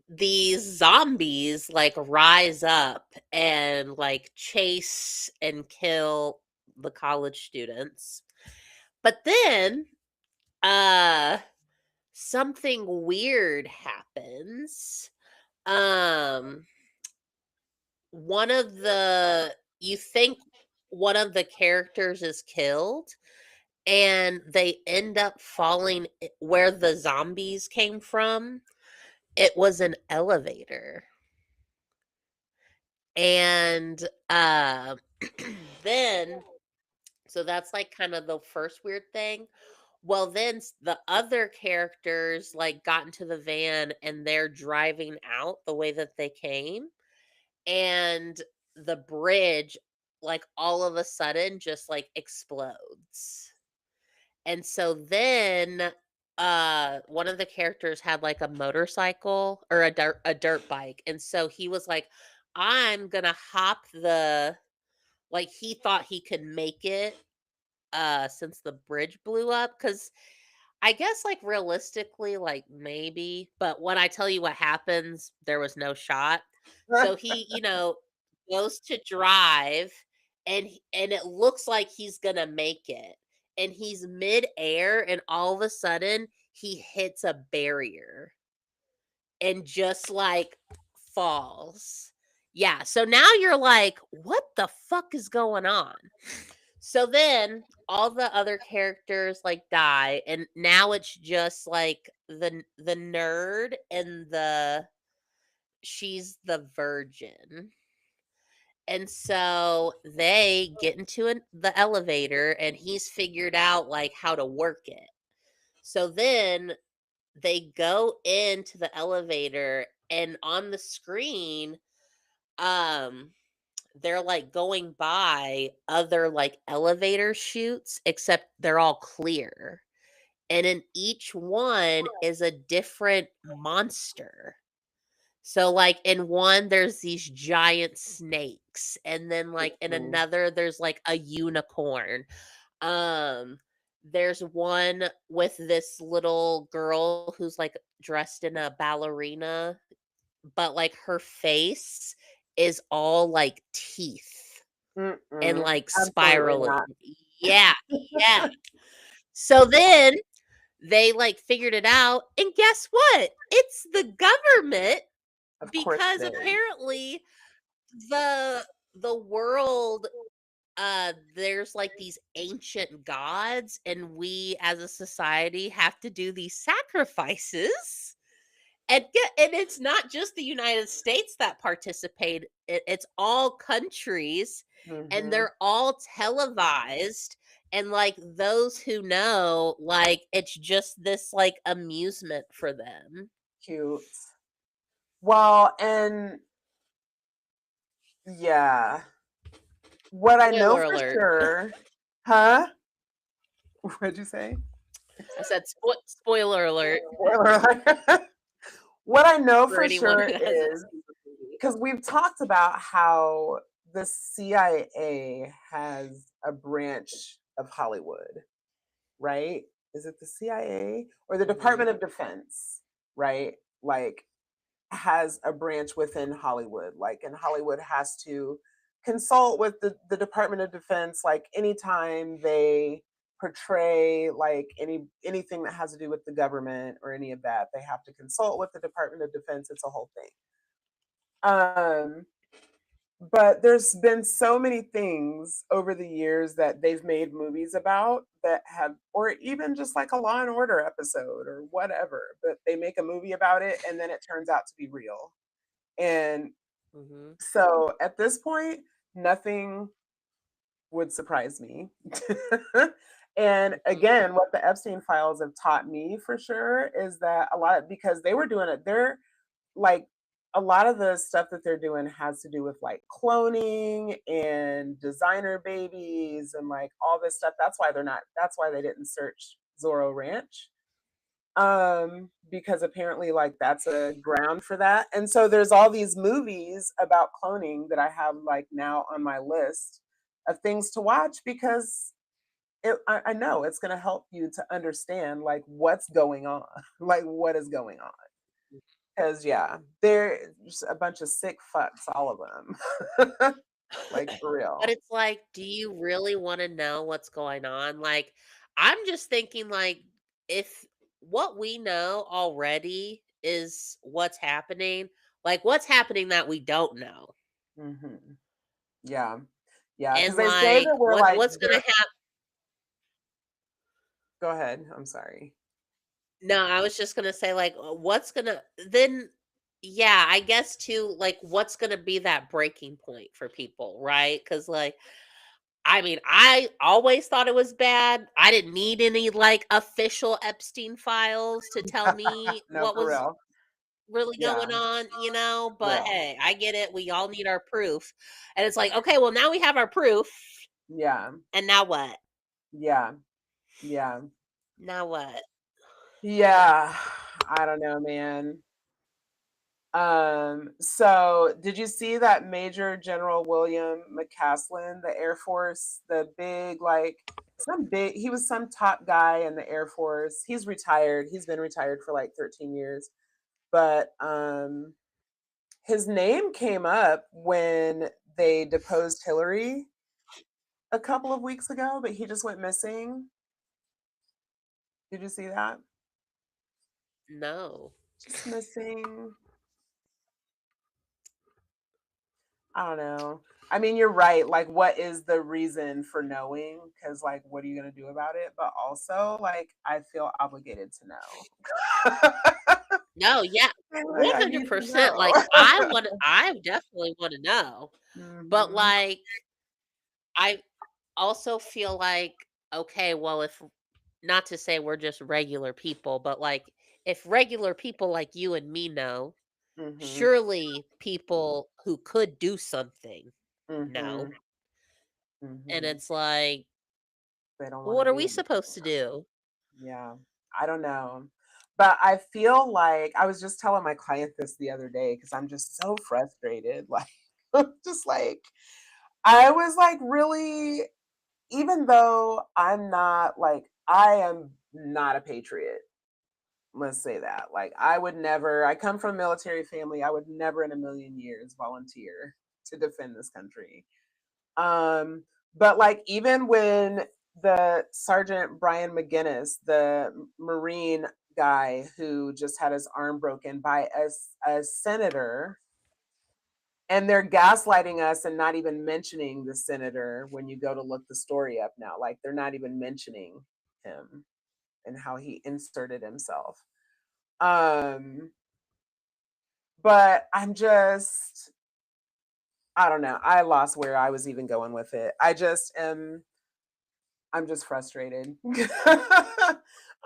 these zombies like rise up and like chase and kill the college students. But then uh something weird happens. Um one of the you think one of the characters is killed, and they end up falling where the zombies came from. It was an elevator. And then so that's like kind of the first weird thing. Well, then the other characters like got into the van and they're driving out the way that they came, and the bridge like all of a sudden just like explodes. And so then one of the characters had like a motorcycle or a dirt bike. And so he was like, I'm gonna hop the like he thought he could make it since the bridge blew up. Cause I guess like realistically, like maybe, but when I tell you what happens, there was no shot. So he, goes to drive and it looks like he's gonna make it. And he's midair and all of a sudden he hits a barrier and just like falls. Yeah. So now you're like, what the fuck is going on? So then all the other characters like die and now it's just like the nerd and the she's the virgin. And so they get into the elevator and he's figured out like how to work it. So then they go into the elevator and on the screen um they're like going by other like elevator chutes except they're all clear. And in each one is a different monster. So like in one there's these giant snakes and then like in Mm, another there's like a unicorn. Um there's one with this little girl who's like dressed in a ballerina but like her face is all like teeth and mm-mm, like absolutely spiraling. not. Yeah, yeah. So then they like figured it out and guess what? It's the government Of course because it is. apparently the the world there's like these ancient gods and we as a society have to do these sacrifices and it's not just the United States that participate it's all countries and Mhm. they're all televised and like those who know like it's just this like amusement for them. Cute. Well, and yeah, what I know Spoiler for alert. sure, huh? What'd you say? I said spoiler alert Spoiler alert. What I know for for anyone sure who hasn't is seen the movie. because we've talked about how the CIA has a branch of Hollywood, right? Is it the CIA or the Mhm. Department of Defense, right? Like has a branch within Hollywood. Like, and Hollywood has to consult with the Department of Defense, like anytime they portray like anything that has to do with the government or any of that, they have to consult with the Department of Defense. It's a whole thing. Um, but there's been so many things over the years that they've made movies about that have, or even just like a Law and Order episode or whatever, but they make a movie about it and then it turns out to be real. And Mhm. so at this point, nothing would surprise me. And Mhm. again, what the Epstein files have taught me for sure is that a lot of, because they were doing it, they're like a lot of the stuff that they're doing has to do with like cloning and designer babies and like all this stuff. That's why they're not, that's why they didn't search Zorro Ranch. Because apparently like that's a ground for that. And so there's all these movies about cloning that I have like now on my list of things to watch because I know it's going to help you to understand like what's going on, like what is going on. Because yeah, they're just a bunch of sick fucks, all of them. Like for But real. it's like, do you really wanna know what's going on? Like, I'm just thinking, like, if what we know already is what's happening, like, what's happening that we don't know? Hmm. Yeah. Yeah. Because And, they say like, that we're like, what's gonna happen? go ahead. I'm sorry. No, I was just gonna say, like, what's gonna then yeah, I guess too, like, what's gonna be that breaking point for people, right? Because like, I mean, I always thought it was bad. I didn't need any like official Epstein files to tell me No, what for was real. really Yeah. going on, but No. hey, I get it. We all need our proof. And it's like, okay, well, now we have our proof. Yeah. And now what? Yeah. Yeah. Now what? Yeah. I don't know, man. So did you see that Major General William McCaslin, the Air Force, the big, like, he was some top guy in the Air Force. He's retired. He's been retired for like 13 years. But his name came up when they deposed Hillary a couple of weeks ago, but he just went missing. Did you see that? No. Just missing. I don't know. I mean, you're right. Like, what is the reason for knowing? Because, like, what are you going to do about it? But also, like, I feel obligated to know. No, yeah. Like, I need to 100%. know. Like, I definitely want to know. But Hmm. like, I also feel like, okay, well, if not to say we're just regular people, but like, if regular people like you and me know, Hmm. surely people who could do something know. Hmm. And Hmm. it's like, They don't want to what are do we anything. supposed to do? Yeah, I don't know. But I feel like I was just telling my client this the other day because I'm just so frustrated. Like, just like, I was like, really, even though I am not a patriot. Let's say that. Like, I come from a military family. I would never in a million years volunteer to defend this country. Um, but like, even when the Sergeant Brian McGinnis, the Marine guy who just had his arm broken by a senator, and they're gaslighting us and not even mentioning the senator when you go to look the story up now. Like, they're not even mentioning him and how he inserted himself. Um, but I don't know. I lost where I was even going with it. I'm just frustrated. I'm just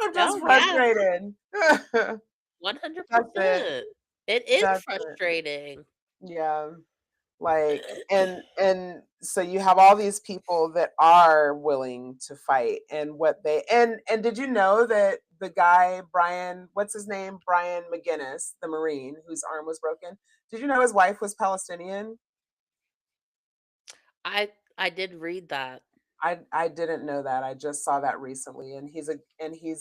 Oh, yeah, frustrated. That's it. 100%. It is That's it. frustrating. Yeah. Like, and so you have all these people that are willing to fight, and what they and did you know that the guy Brian, what's his name? Brian McGinnis, the Marine whose arm was broken. Did you know his wife was Palestinian? I did read that. I didn't know that. I just saw that recently, and he's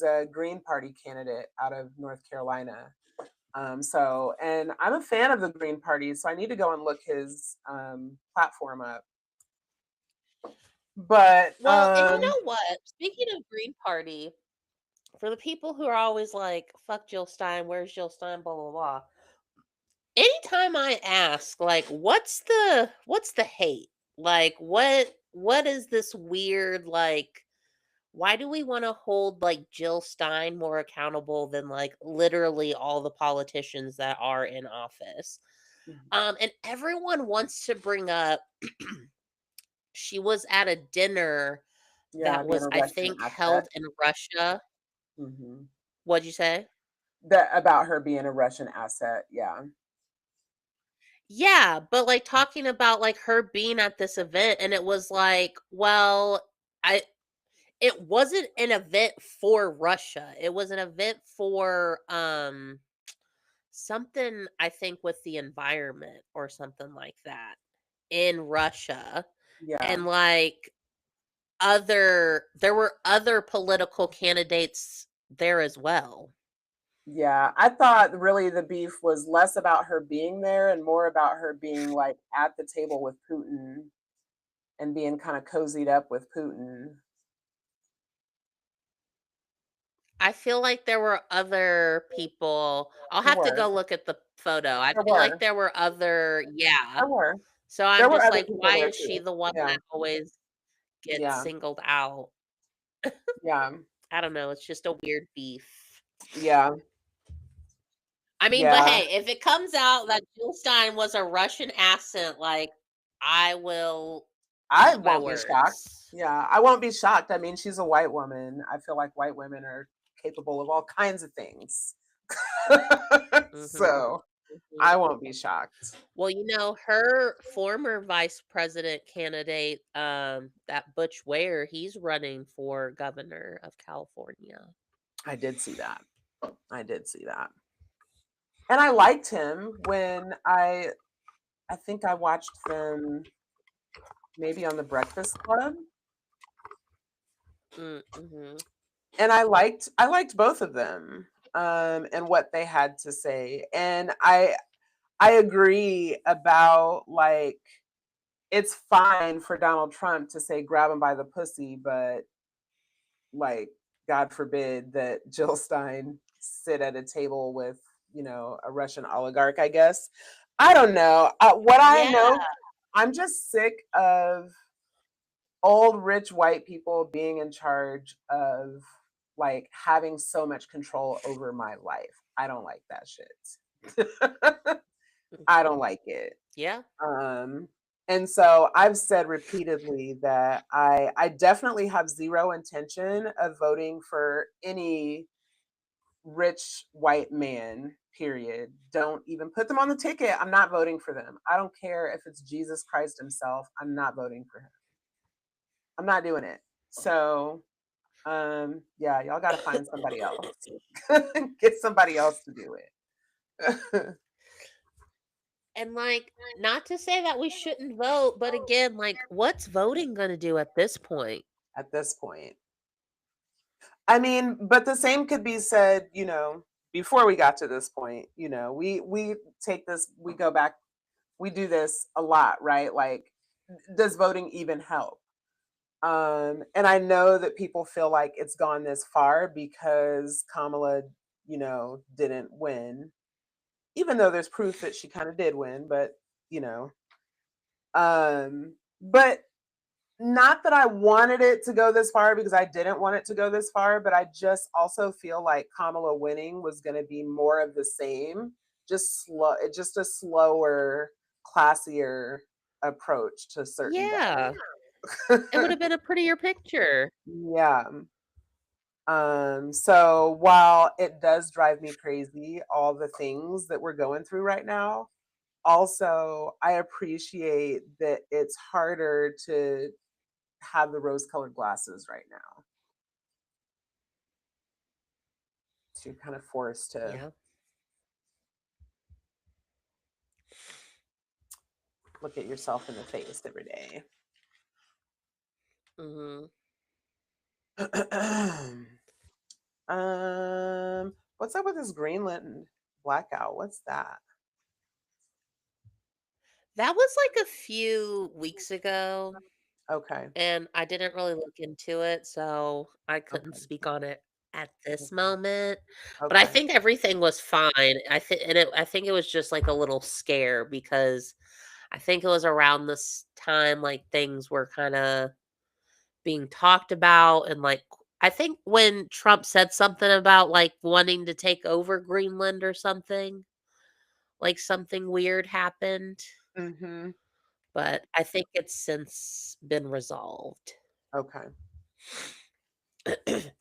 a Green Party candidate out of North Carolina. So, and I'm a fan of the Green Party, so I need to go and look his platform up. But Well, and you know what? Speaking of Green Party, for the people who are always like, "Fuck Jill Stein, where's Jill Stein?" Blah blah blah. Anytime I ask, like, what's the hate? Like, what is this weird like? Why do we want to hold like Jill Stein more accountable than like literally all the politicians that are in office? And everyone wants to bring up she was at a dinner yeah, that being was, a I Russian think, asset. held in Russia. Hmm. What'd you say? That about her being a Russian asset. Yeah, Yeah, but like talking about like her being at this event, and it was like, well, I it wasn't an event for Russia. It was an event for something, I think, with the environment or something like that in Russia. yeah, And like there were other political candidates there as well. yeah. I thought really the beef was less about her being there and more about her being like at the table with Putin and being kind of cozied up with Putin. I feel like there were other people. I'll There have to go were, look at the photo. I there feel like were, there were other, yeah. there were, So there I'm were just other like, people why there is she too. the one Yeah, that always gets yeah, singled out? yeah, I don't know. It's just a weird beef. yeah, I mean, but yeah. hey, if it comes out that Jill Stein was a Russian accent, like, I will I eat my won't be shocked. words. Yeah, I won't be shocked. I mean, she's a white woman. I feel like white women are capable of all kinds of things. Mhm, So mhm. I won't be shocked. Well, her former vice president candidate, that Butch Ware, he's running for governor of California. I did see that. I did see that. And I liked him when I think I watched them maybe on The Breakfast Club, Mhm. and I liked both of them, and what they had to say. And I agree about, like, it's fine for Donald Trump to say grab him by the pussy, but, like, God forbid that Jill Stein sit at a table with, a Russian oligarch, I guess. I don't know. What I Yeah, know, I'm just sick of old rich white people being in charge of, like, having so much control over my life. I don't like that shit. I don't like it. yeah. Um, and so I've said repeatedly that I definitely have zero intention of voting for any rich white man, period. Don't even put them on the ticket. I'm not voting for them. I don't care if it's Jesus Christ himself. I'm not voting for him. I'm not doing it. So, yeah, y'all got to find somebody else. Get somebody else to do it. And, like, not to say that we shouldn't vote, but again, like, what's voting gonna do at this point? At this point. I mean, but the same could be said, before we got to this point. We take this, we go back, we do this a lot, right? Like, does voting even help? And I know that people feel like it's gone this far because Kamala, didn't win, even though there's proof that she kind of did win, but you know, but not that I wanted it to go this far because I didn't want it to go this far, but I just also feel like Kamala winning was going to be more of the same, just a slower, classier approach to certain Yeah, things. it would have been a prettier picture. Yeah. So while it does drive me crazy, all the things that we're going through right now, also I appreciate that it's harder to have the rose-colored glasses right now. So you're kind of forced to Yeah. look at yourself in the face every day. Mhm. What's up with this Greenland blackout? What's that? That was, like, a few weeks ago, Okay. and I didn't really look into it, so I couldn't Okay. speak on it at this Okay. moment, but I Okay. think everything was fine. I think it was just, like, a little scare because I think it was around this time, like, things were kinda being talked about and, like, I think when Trump said something about, like, wanting to take over Greenland or something, like, something weird happened, Mm-hmm. but I think it's since been resolved. Okay. I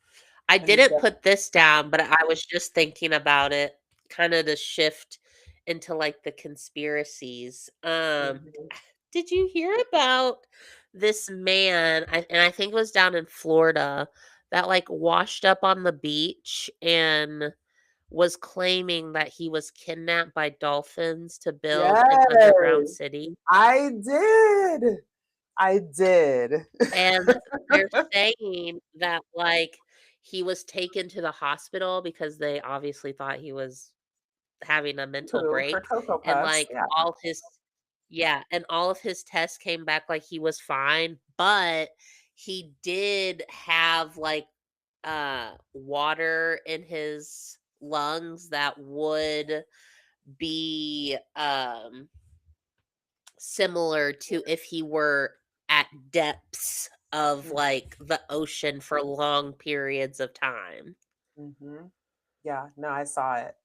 And you didn't put this down, but I was just thinking about it, kinda to shift into, like, the conspiracies. Mhm. Did you hear about this man, I think it was down in Florida, that, like, washed up on the beach and was claiming that he was kidnapped by dolphins to build an underground Yes, city? I did. I did. And they're saying that, like, he was taken to the hospital because they obviously thought he was having a mental Ooh, for break, Cocoa and, Puffs, like, yeah. all his yeah, and all of his tests came back like he was fine, but he did have, like, water in his lungs that would be, similar to if he were at depths of, like, the ocean for long periods of time. Mm-hmm. Yeah, no, I saw it.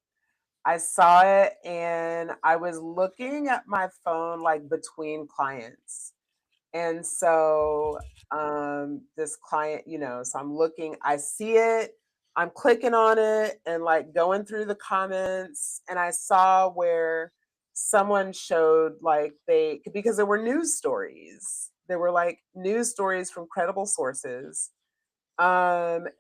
I saw it and I was looking at my phone like between clients. And so this client, so I'm looking, I see it. I'm clicking on it and like going through the comments, and I saw where someone showed like they because there were news stories. There were like news stories from credible sources.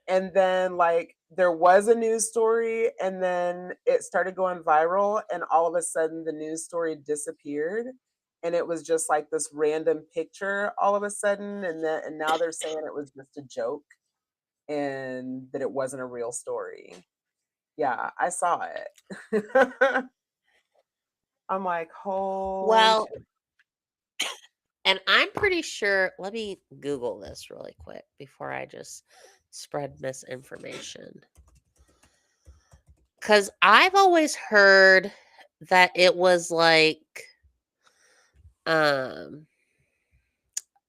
And then like there was a news story and then it started going viral and all of a sudden the news story disappeared and it was just like this random picture all of a sudden and now they're saying it was just a joke and that it wasn't a real story. Yeah, I saw it. I'm like, holy Well, shit. and I'm pretty sure, let me Google this really quick before I just spread misinformation. Because I've always heard that it was like um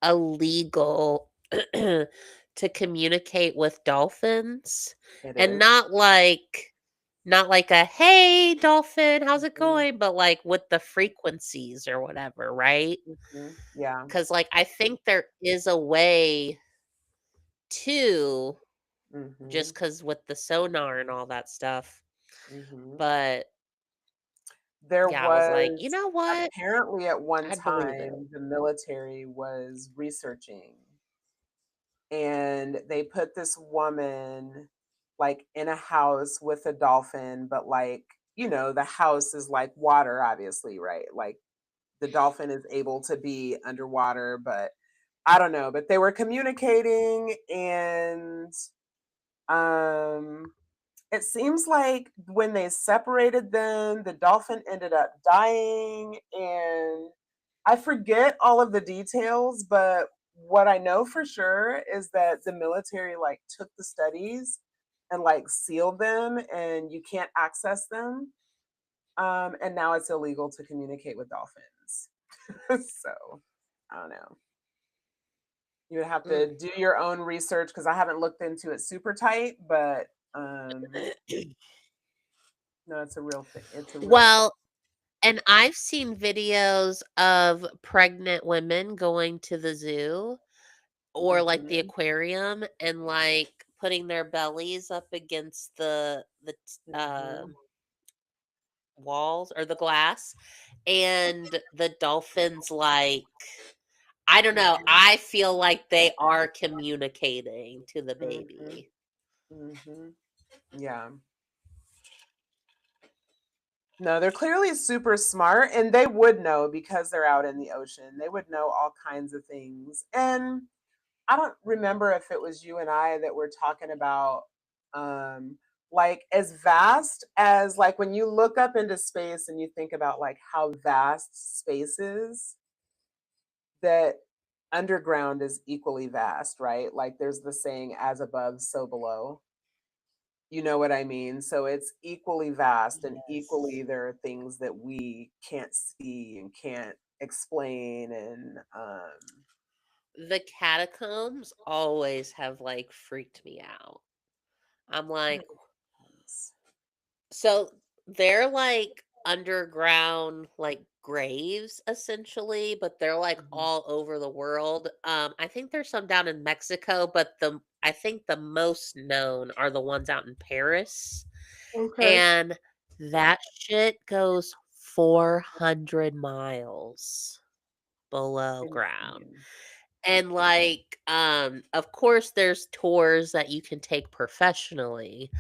illegal to communicate with dolphins, It and is. not like a hey dolphin, how's it Mhm, going, but like with the frequencies or whatever, right? mhm, yeah. Cuz like I think there is a way to, just Mhm, cuz with the sonar and all that stuff, mhm. but There yeah, I was like, "You was know what? apparently at one I'd believe it." time the military was researching and they put this woman like in a house with a dolphin, but like, the house is like water, obviously, right? Like the dolphin is able to be underwater, but I don't know, but they were communicating and um it seems like when they separated them, the dolphin ended up dying, and I forget all of the details, but what I know for sure is that the military like took the studies and like sealed them and you can't access them. And now it's illegal to communicate with dolphins. So I don't know. You would have Mm. to do your own research because I haven't looked into it super tight, but no, it's a real thing. It's a real thing. Well, and I've seen videos of pregnant women going to the zoo or like the Mhm, aquarium and like putting their bellies up against mhm, walls or the glass, and the dolphins, like, I don't know, mhm, I feel like they are communicating to the mhm, baby. mhm. Yeah. No, they're clearly super smart and they would know because they're out in the ocean. They would know all kinds of things. And I don't remember if it was you and I that were talking about like as vast as like when you look up into space and you think about like how vast space is, that underground is equally vast, right? Like there's the saying as above, so below. You know what I mean? So it's equally vast and Yes. equally there are things that we can't see and can't explain and The catacombs always have, like, freaked me out. I'm what are like, the things? so they're like underground, like graves essentially, but they're like Mhm. all over the world. I think there's some down in Mexico, but I think the most known are the ones out in Paris. Okay. And that shit goes 400 miles below ground. Insane. And like of course there's tours that you can take professionally,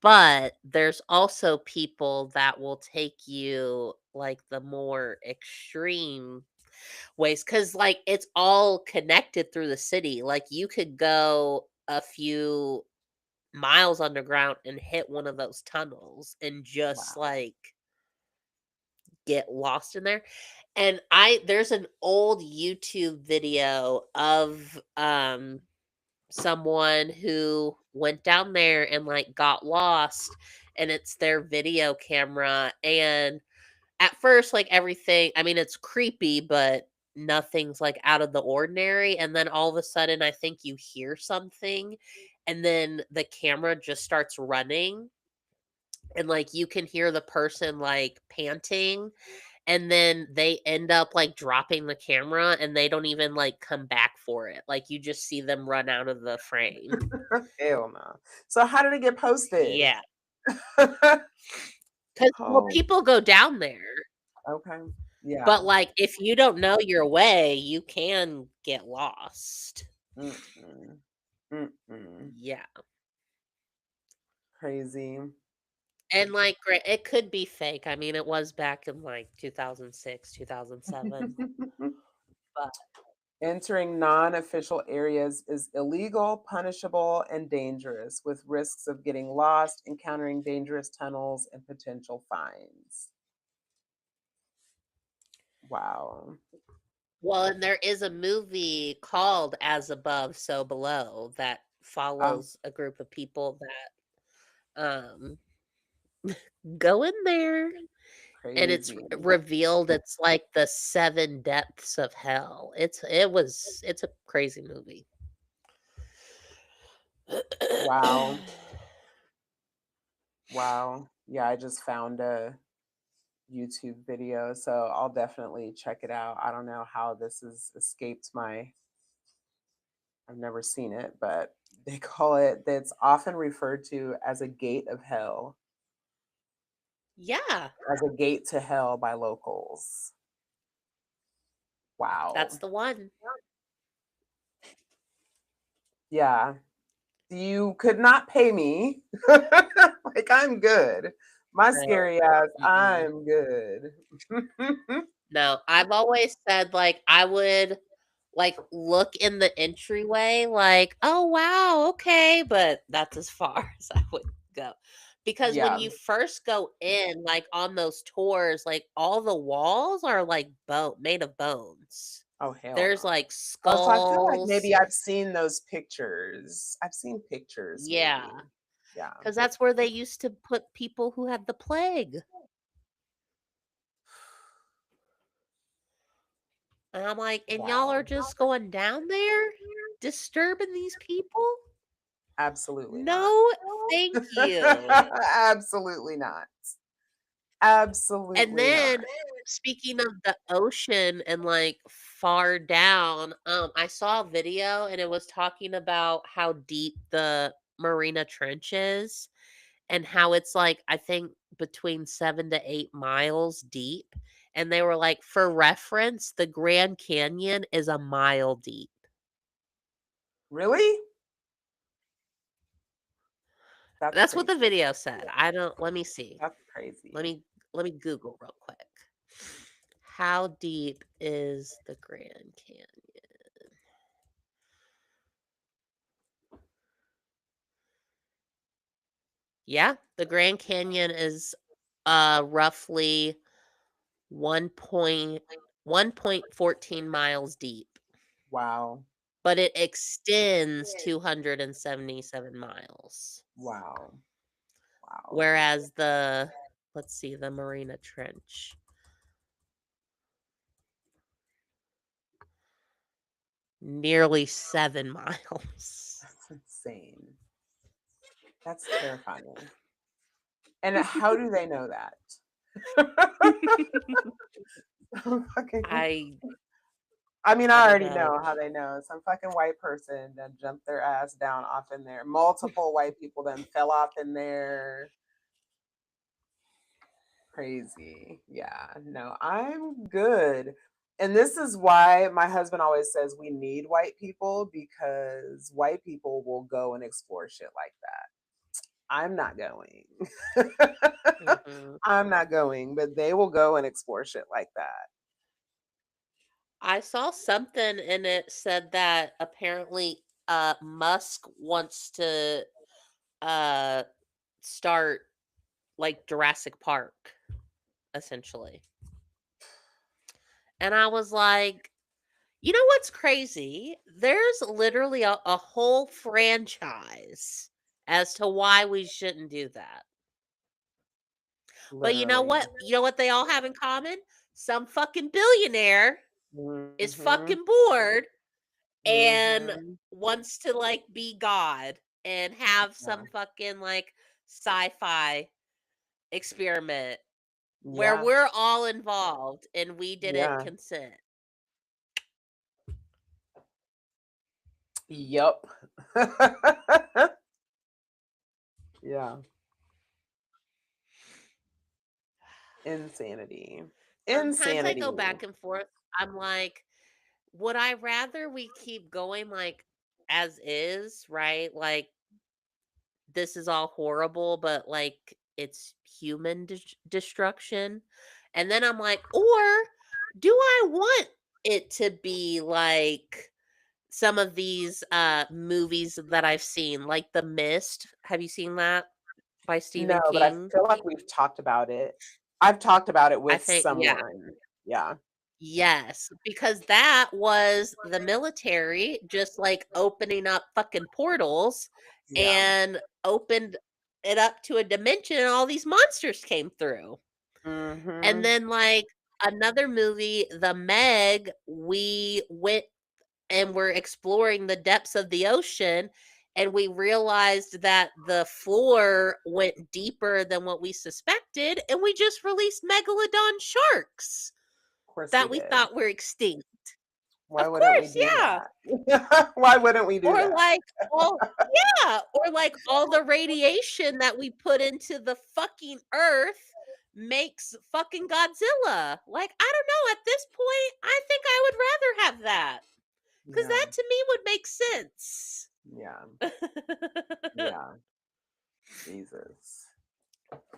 but there's also people that will take you like the more extreme ways, cuz like it's all connected through the city. Like you could go a few miles underground and hit one of those tunnels and just Wow. like get lost in there. And I there's an old YouTube video of someone who went down there and like got lost, and it's their video camera, and at first like everything, I mean it's creepy, but nothing's like out of the ordinary, and then all of a sudden I think you hear something, and then the camera just starts running, and like you can hear the person like panting, and then they end up, like, dropping the camera, and they don't even, like, come back for it. Like, you just see them run out of the frame. Hell no. So how did it get posted? Yeah, 'cause, well, Oh, people go down there, okay. Yeah. but, like, if you don't know your way, you can get lost. Mm-mm. Mm-mm. Yeah, Crazy. and, like, it could be fake. I mean, it was back in, like, 2006, 2007, but Entering non-official areas is illegal, punishable, and dangerous, with risks of getting lost, encountering dangerous tunnels, and potential fines. Wow. well, and there is a movie called As Above, So Below that Oh, follows a group of people that, go in there, and it's crazy. revealed it's like the 7 depths of hell. It's a crazy movie. Wow. Wow. Yeah, I just found a YouTube video, so I'll definitely check it out. I don't know how this has escaped my I've never seen it, but they call it that's often referred to as a gate of hell, Yeah, as a gate to hell by locals. that's Wow. the one. Yeah. You could not pay me. Like, I'm good. My No, scary ass, mm-mm. I'm good. No, I've always said, like, I would, like, look in the entryway like, "Oh, wow, okay," but that's as far as I would go. Because when Yeah. you first go in, like, on those tours, like, all the walls are, like, made of bones. Oh, hell There's, no. like, Oh, so I feel like skulls. maybe I've seen those pictures. I've seen pictures Yeah, maybe. Yeah. because that's where they used to put people who had the plague. And I'm like, "And y'all are Wow. just going down there? Disturbing these people? Absolutely not. No, thank you." Absolutely not. And Absolutely not. then, speaking of the ocean and, like, far down, I saw a video and it was talking about how deep the Marina Trench is and how it's, like, I think between 7 to 8 miles deep, and they were like, "For reference, the Grand Canyon is a mile deep." Really? That's That's what the crazy. video said. I don't let me see. That's Let crazy. me let me Google real quick. How deep is the Grand Canyon? Yeah, the Grand Canyon is roughly 1.14 miles deep, Wow. but it extends 277 miles. Wow. Wow. Whereas the let's see, the Marina Trench, nearly 7 miles. That's insane. That's terrifying. And how do they know that? Fucking I I mean, I I don't already know. know how they know. Some fucking white person done jumped their ass down off in there. Multiple white people done fell off in there. Crazy. Yeah. No, I'm good. And this is why my husband always says we need white people because white people will go and explore shit like that. I'm not going. Mhm. I'm not going, but they will go and explore shit like that. I saw something and it said that apparently Musk wants to uh start like Jurassic Park essentially. And I was like, you know what's crazy? There's literally a whole franchise as to why we shouldn't do that. But you know Literally. what? You know what they all have in common? Some fucking billionaire is Mhm. fucking bored and Mhm. wants to like be God and have Yeah. some fucking like sci-fi experiment where Yeah. we're all involved and we didn't Yeah. consent. Yup. Yeah. Insanity. Sometimes I Insanity. go back and forth. I'm like, would I rather we keep going like as is, right? Like this is all horrible, but like it's human destruction. And then I'm like, or do I want it to be like some of these movies that I've seen, like The Mist? Have you seen that by No, Stephen but I King? feel like we've talked about it. I've talked about it I with think, yeah. someone. Yeah. Yes, because that was the military just like opening up fucking portals Yeah. and opened it up to a dimension and all these monsters came through. And Mhm. then like another movie, The Meg, we went and we're exploring the depths of the ocean and we realized that the floor went deeper than what we suspected and we just released megalodon sharks Of course we that we did. thought were extinct. Why Of wouldn't we course, do yeah. that? Why wouldn't we do Or that? like all yeah, or like all the radiation that we put into the fucking earth makes fucking Godzilla. Like, I don't know, at this point, I think I would rather have that. Because Yeah. that to me would make sense. Yeah. Yeah. Jesus.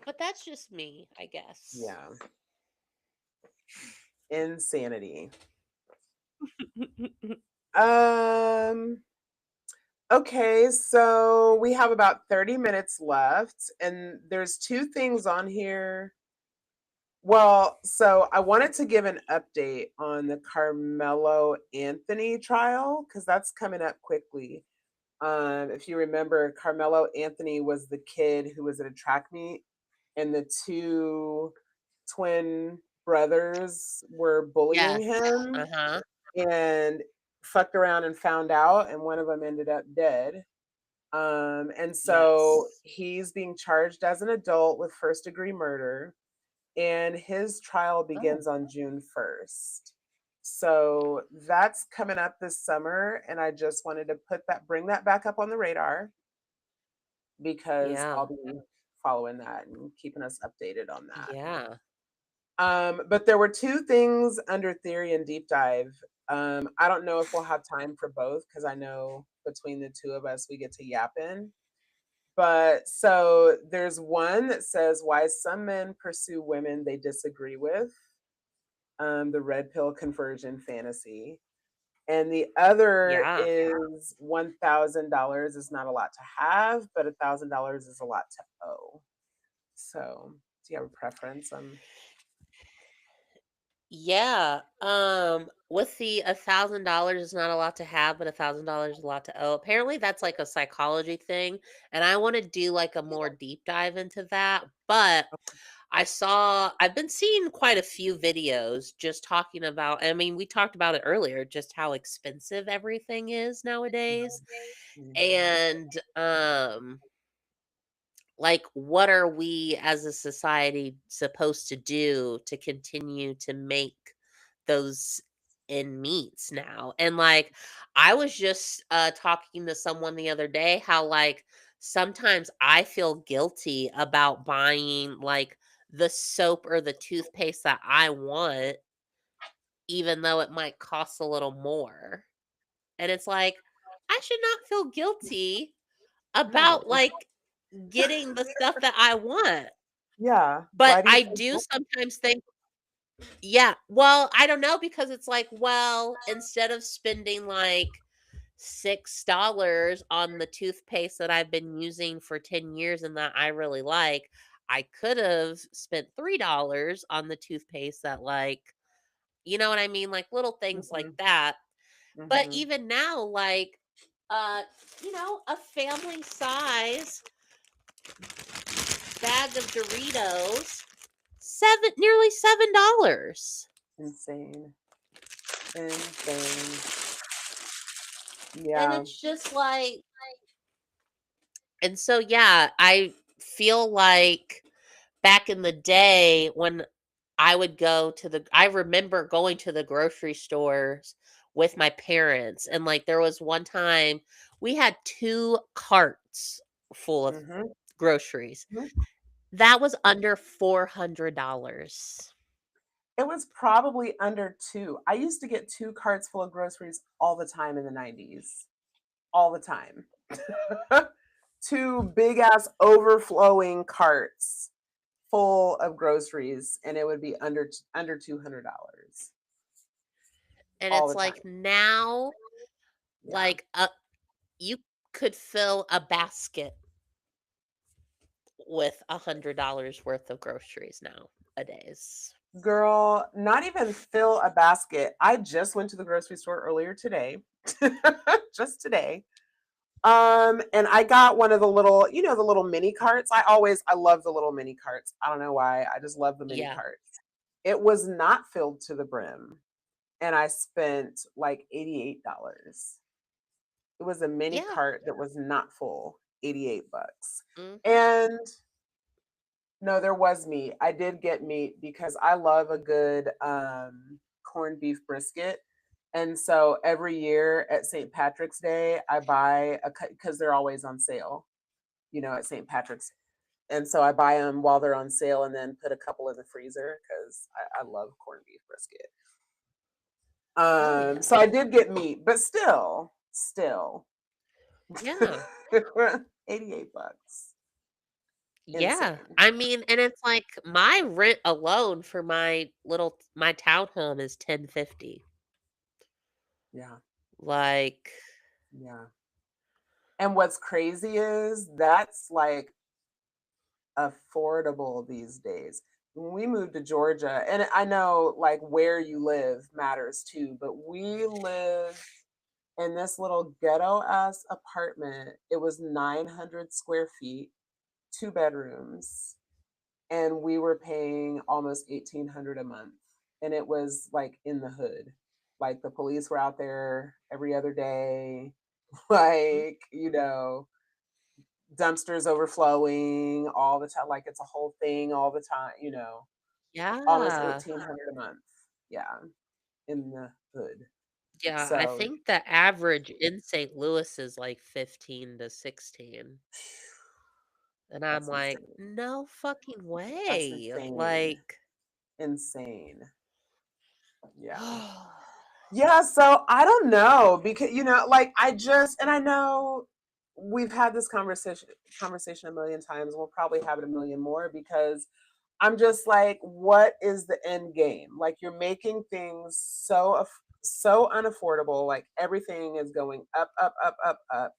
But that's just me, I guess. Yeah. Insanity. Um okay, so we have about 30 minutes left and there's two things on here. Well, so I wanted to give an update on the Carmelo Anthony trial because that's coming up quickly. If you remember, Carmelo Anthony was the kid who was at a track meet, and the two twin brothers were bullying Yes. him Uh-huh. and fucked around and found out, and one of them ended up dead. And so Yes. he's being charged as an adult with first degree murder and his trial Oh, begins on June 1st. So that's coming up this summer, and I just wanted to bring that back up on the radar because yeah. I'll be following that and keeping us updated on that. Yeah. But there were two things under theory and deep dive. I don't know if we'll have time for both because I know between the two of us we get to yapping. But so there's one that says why some men pursue women they disagree with, the red pill conversion fantasy. And the other Yeah. is $1,000 is not a lot to have, but $1,000 is a lot to owe. So, do you have a preference on? Yeah. With the $1,000 is not a lot to have, but $1,000 is a lot to owe. Apparently that's like a psychology thing. And I want to do like a more deep dive into that. But I've been seeing quite a few videos just talking about, I mean, we talked about it earlier, just how expensive everything is nowadays. Mhm. And like what are we as a society supposed to do to continue to make those in meats now? And like I was just talking to someone the other day how like sometimes I feel guilty about buying like the soap or the toothpaste that I want even though it might cost a little more. And it's like I should not feel guilty No. about like getting the stuff that I want. Yeah. But Why do you I think do that? sometimes think yeah, well, I don't know because it's like, well, instead of spending like $6 on the toothpaste that I've been using for 10 years and that I really like, I could have spent $3 on the toothpaste that like, you know what I mean? Like little things like Mhm. that. But Mhm. even now, like uh, a family size bag of Doritos, nearly $7. Insane. Insane. And Yeah. it's just like and so yeah, I feel like back in the day when I would go to I remember going to the grocery stores with my parents, and, like, there was one time we had 2 carts full of Mhm, groceries. mhm. That was under $400. It was probably under 2. I used to get 2 carts full of groceries all the time in the '90s, all the time. 2 big ass overflowing carts full of groceries, and it would be under $200 And all it's the time. like now, Yeah. like, you could fill a basket with $100 worth of groceries nowadays. Girl, not even fill a basket. I just went to the grocery store earlier today. Just today. And I got one of the little, the little mini carts. I love the little mini carts. I don't know why. I just love the mini Yeah. carts. It was not filled to the brim, and I spent like $88. It was a mini Yeah. cart that was not full, 88 bucks. Mhm. And no, there was meat. I did get meat because I love a good corned beef brisket. And so every year at St. Patrick's Day, I buy a cut because they're always on sale, at St. Patrick's. And so I buy them while they're on sale and then put a couple in the freezer because I love corned beef brisket. Oh, yeah. So I did get meat, but still, Yeah. 88 bucks. Yeah. Insane. I mean, and it's like my rent alone for my townhome is 1050. Yeah, Like, yeah. And what's crazy is that's like affordable these days. When we moved to Georgia, and I know like where you live matters too, but we live in this little ghetto ass apartment. It was 900 square feet, 2 bedrooms, and we were paying almost 1,800 a month. And it was like in the hood. Like the police were out there every other day, mm, like, dumpsters overflowing all the time. Like it's a whole thing all the time, almost yeah. 1,800 a month. Yeah, in the hood. Yeah, I So think the average in St. Louis is like 15 to 16. And I'm that's like, insane. "No fucking That's way." insane. Like, Insane. Yeah. Yeah, so I don't know because like and I know we've had this conversation a million times. We'll probably have it a million more because I'm just like, what is the end game? Like you're making things so unaffordable. Like everything is going up, up, up, up, up.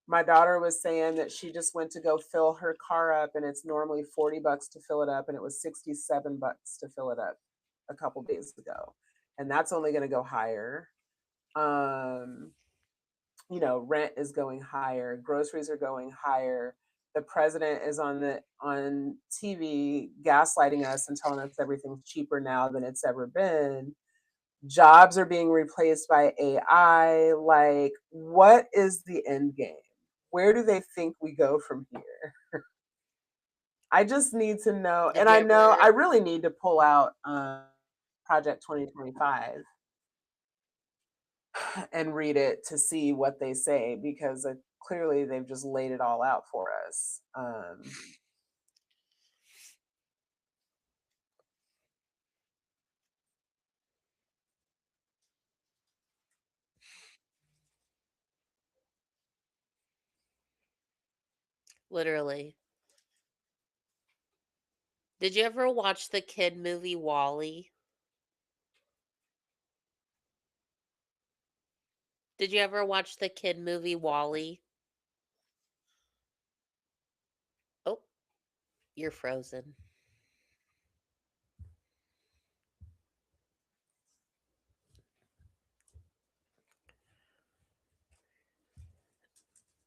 My daughter was saying that she just went to go fill her car up, and it's normally 40 bucks to fill it up, and it was 67 bucks to fill it up a couple days ago. And that's only going to go higher. Um, Rent is going higher, groceries are going higher. The president is on TV gaslighting us and telling us everything's cheaper now than it's ever been. Jobs are being replaced by AI. Like, what is the end game? Where do they think we go from here? I just need to know. have And you I know I ever really need to pull out Project 2025 and read it to see what they say because clearly they've just laid it all out for us. literally, did you ever watch the kid movie WALL-E? Did you ever watch the kid movie WALL-E? Oh, you're frozen.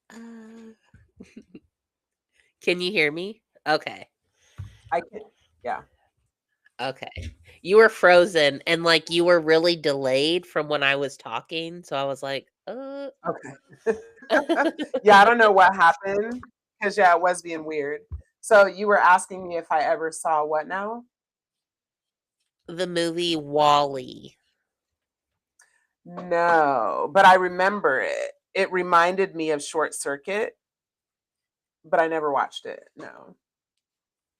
Uh, can you hear me? Okay. I can, yeah. Okay. You were frozen and like you were really delayed from when I was talking. So I was like, Okay. Yeah, I don't know what happened because yeah, it was being weird. So you were asking me if I ever saw what now? the movie Wall-E? No, but I remember it. It reminded me of Short Circuit, but I never watched it. No.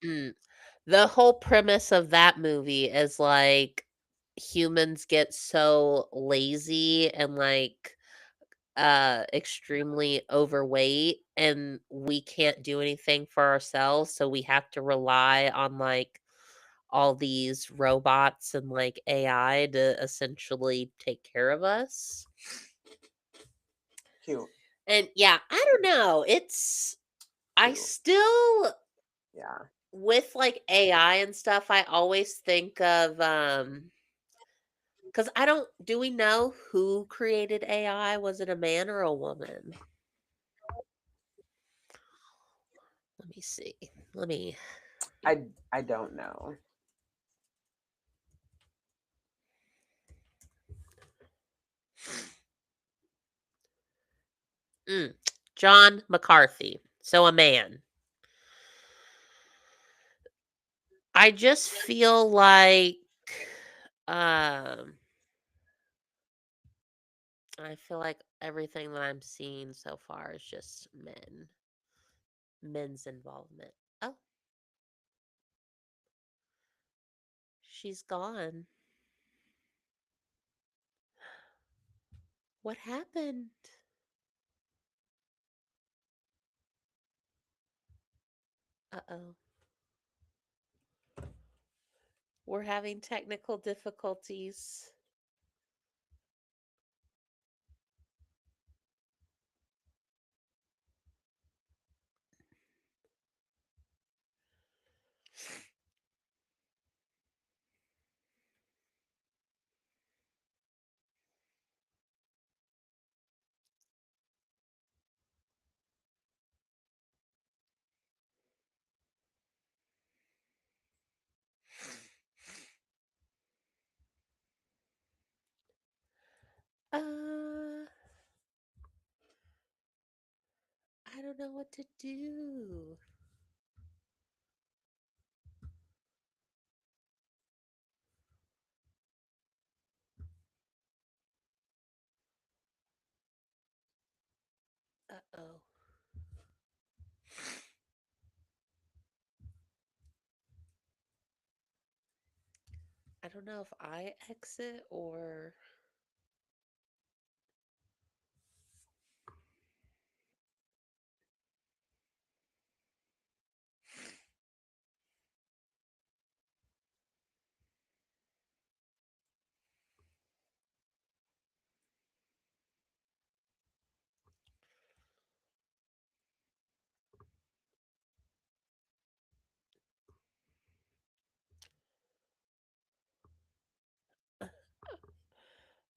Mm. The whole premise of that movie is, like, humans get so lazy and, like, extremely overweight, and we can't do anything for ourselves, so we have to rely on, like, all these robots and, like, AI to essentially take care of us. Cute. And, yeah, I don't know, it's I Cute. still Yeah. with, like, AI and stuff, I always think of, because I don't do we know who created AI? Was it a man or a woman? Let me see. Let me I don't know. mm, John McCarthy. So a man. I just feel like, um, I feel like everything that I'm seeing so far is just men's involvement. Oh, she's gone. What happened? Uh-oh. We're having technical difficulties. Uh, I don't know what to do. Uh-oh. I don't know if I exit or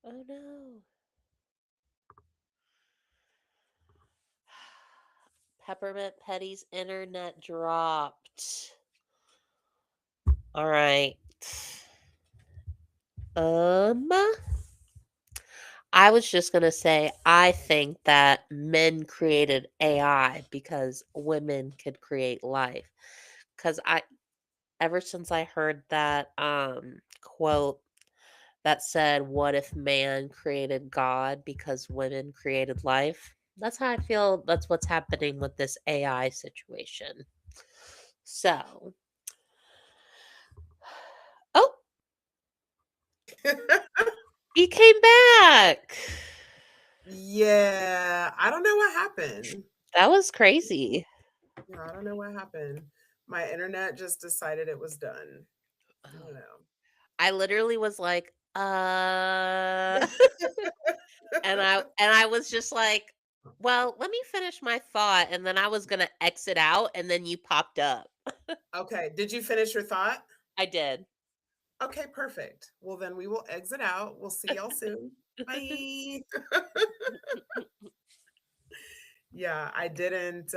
oh no. Peppermint Petty's internet dropped. All right. Um, I was just going to say, I think that men created AI because women could create life. Because ever since I heard that quote that said, "What if man created God because women created life?" That's how I feel. That's what's happening with this AI situation. So, oh, he came back. Yeah, I don't know what happened. That was crazy. Yeah, I don't know what happened. My internet just decided it was done. I don't Oh, know. I literally was like, and I was just like, well, let me finish my thought, and then I was gonna exit out, and then you popped up. Okay, did you finish your thought? I did. Okay, perfect. Well, then we will exit out. We'll see y'all soon. Bye. Yeah, I didn't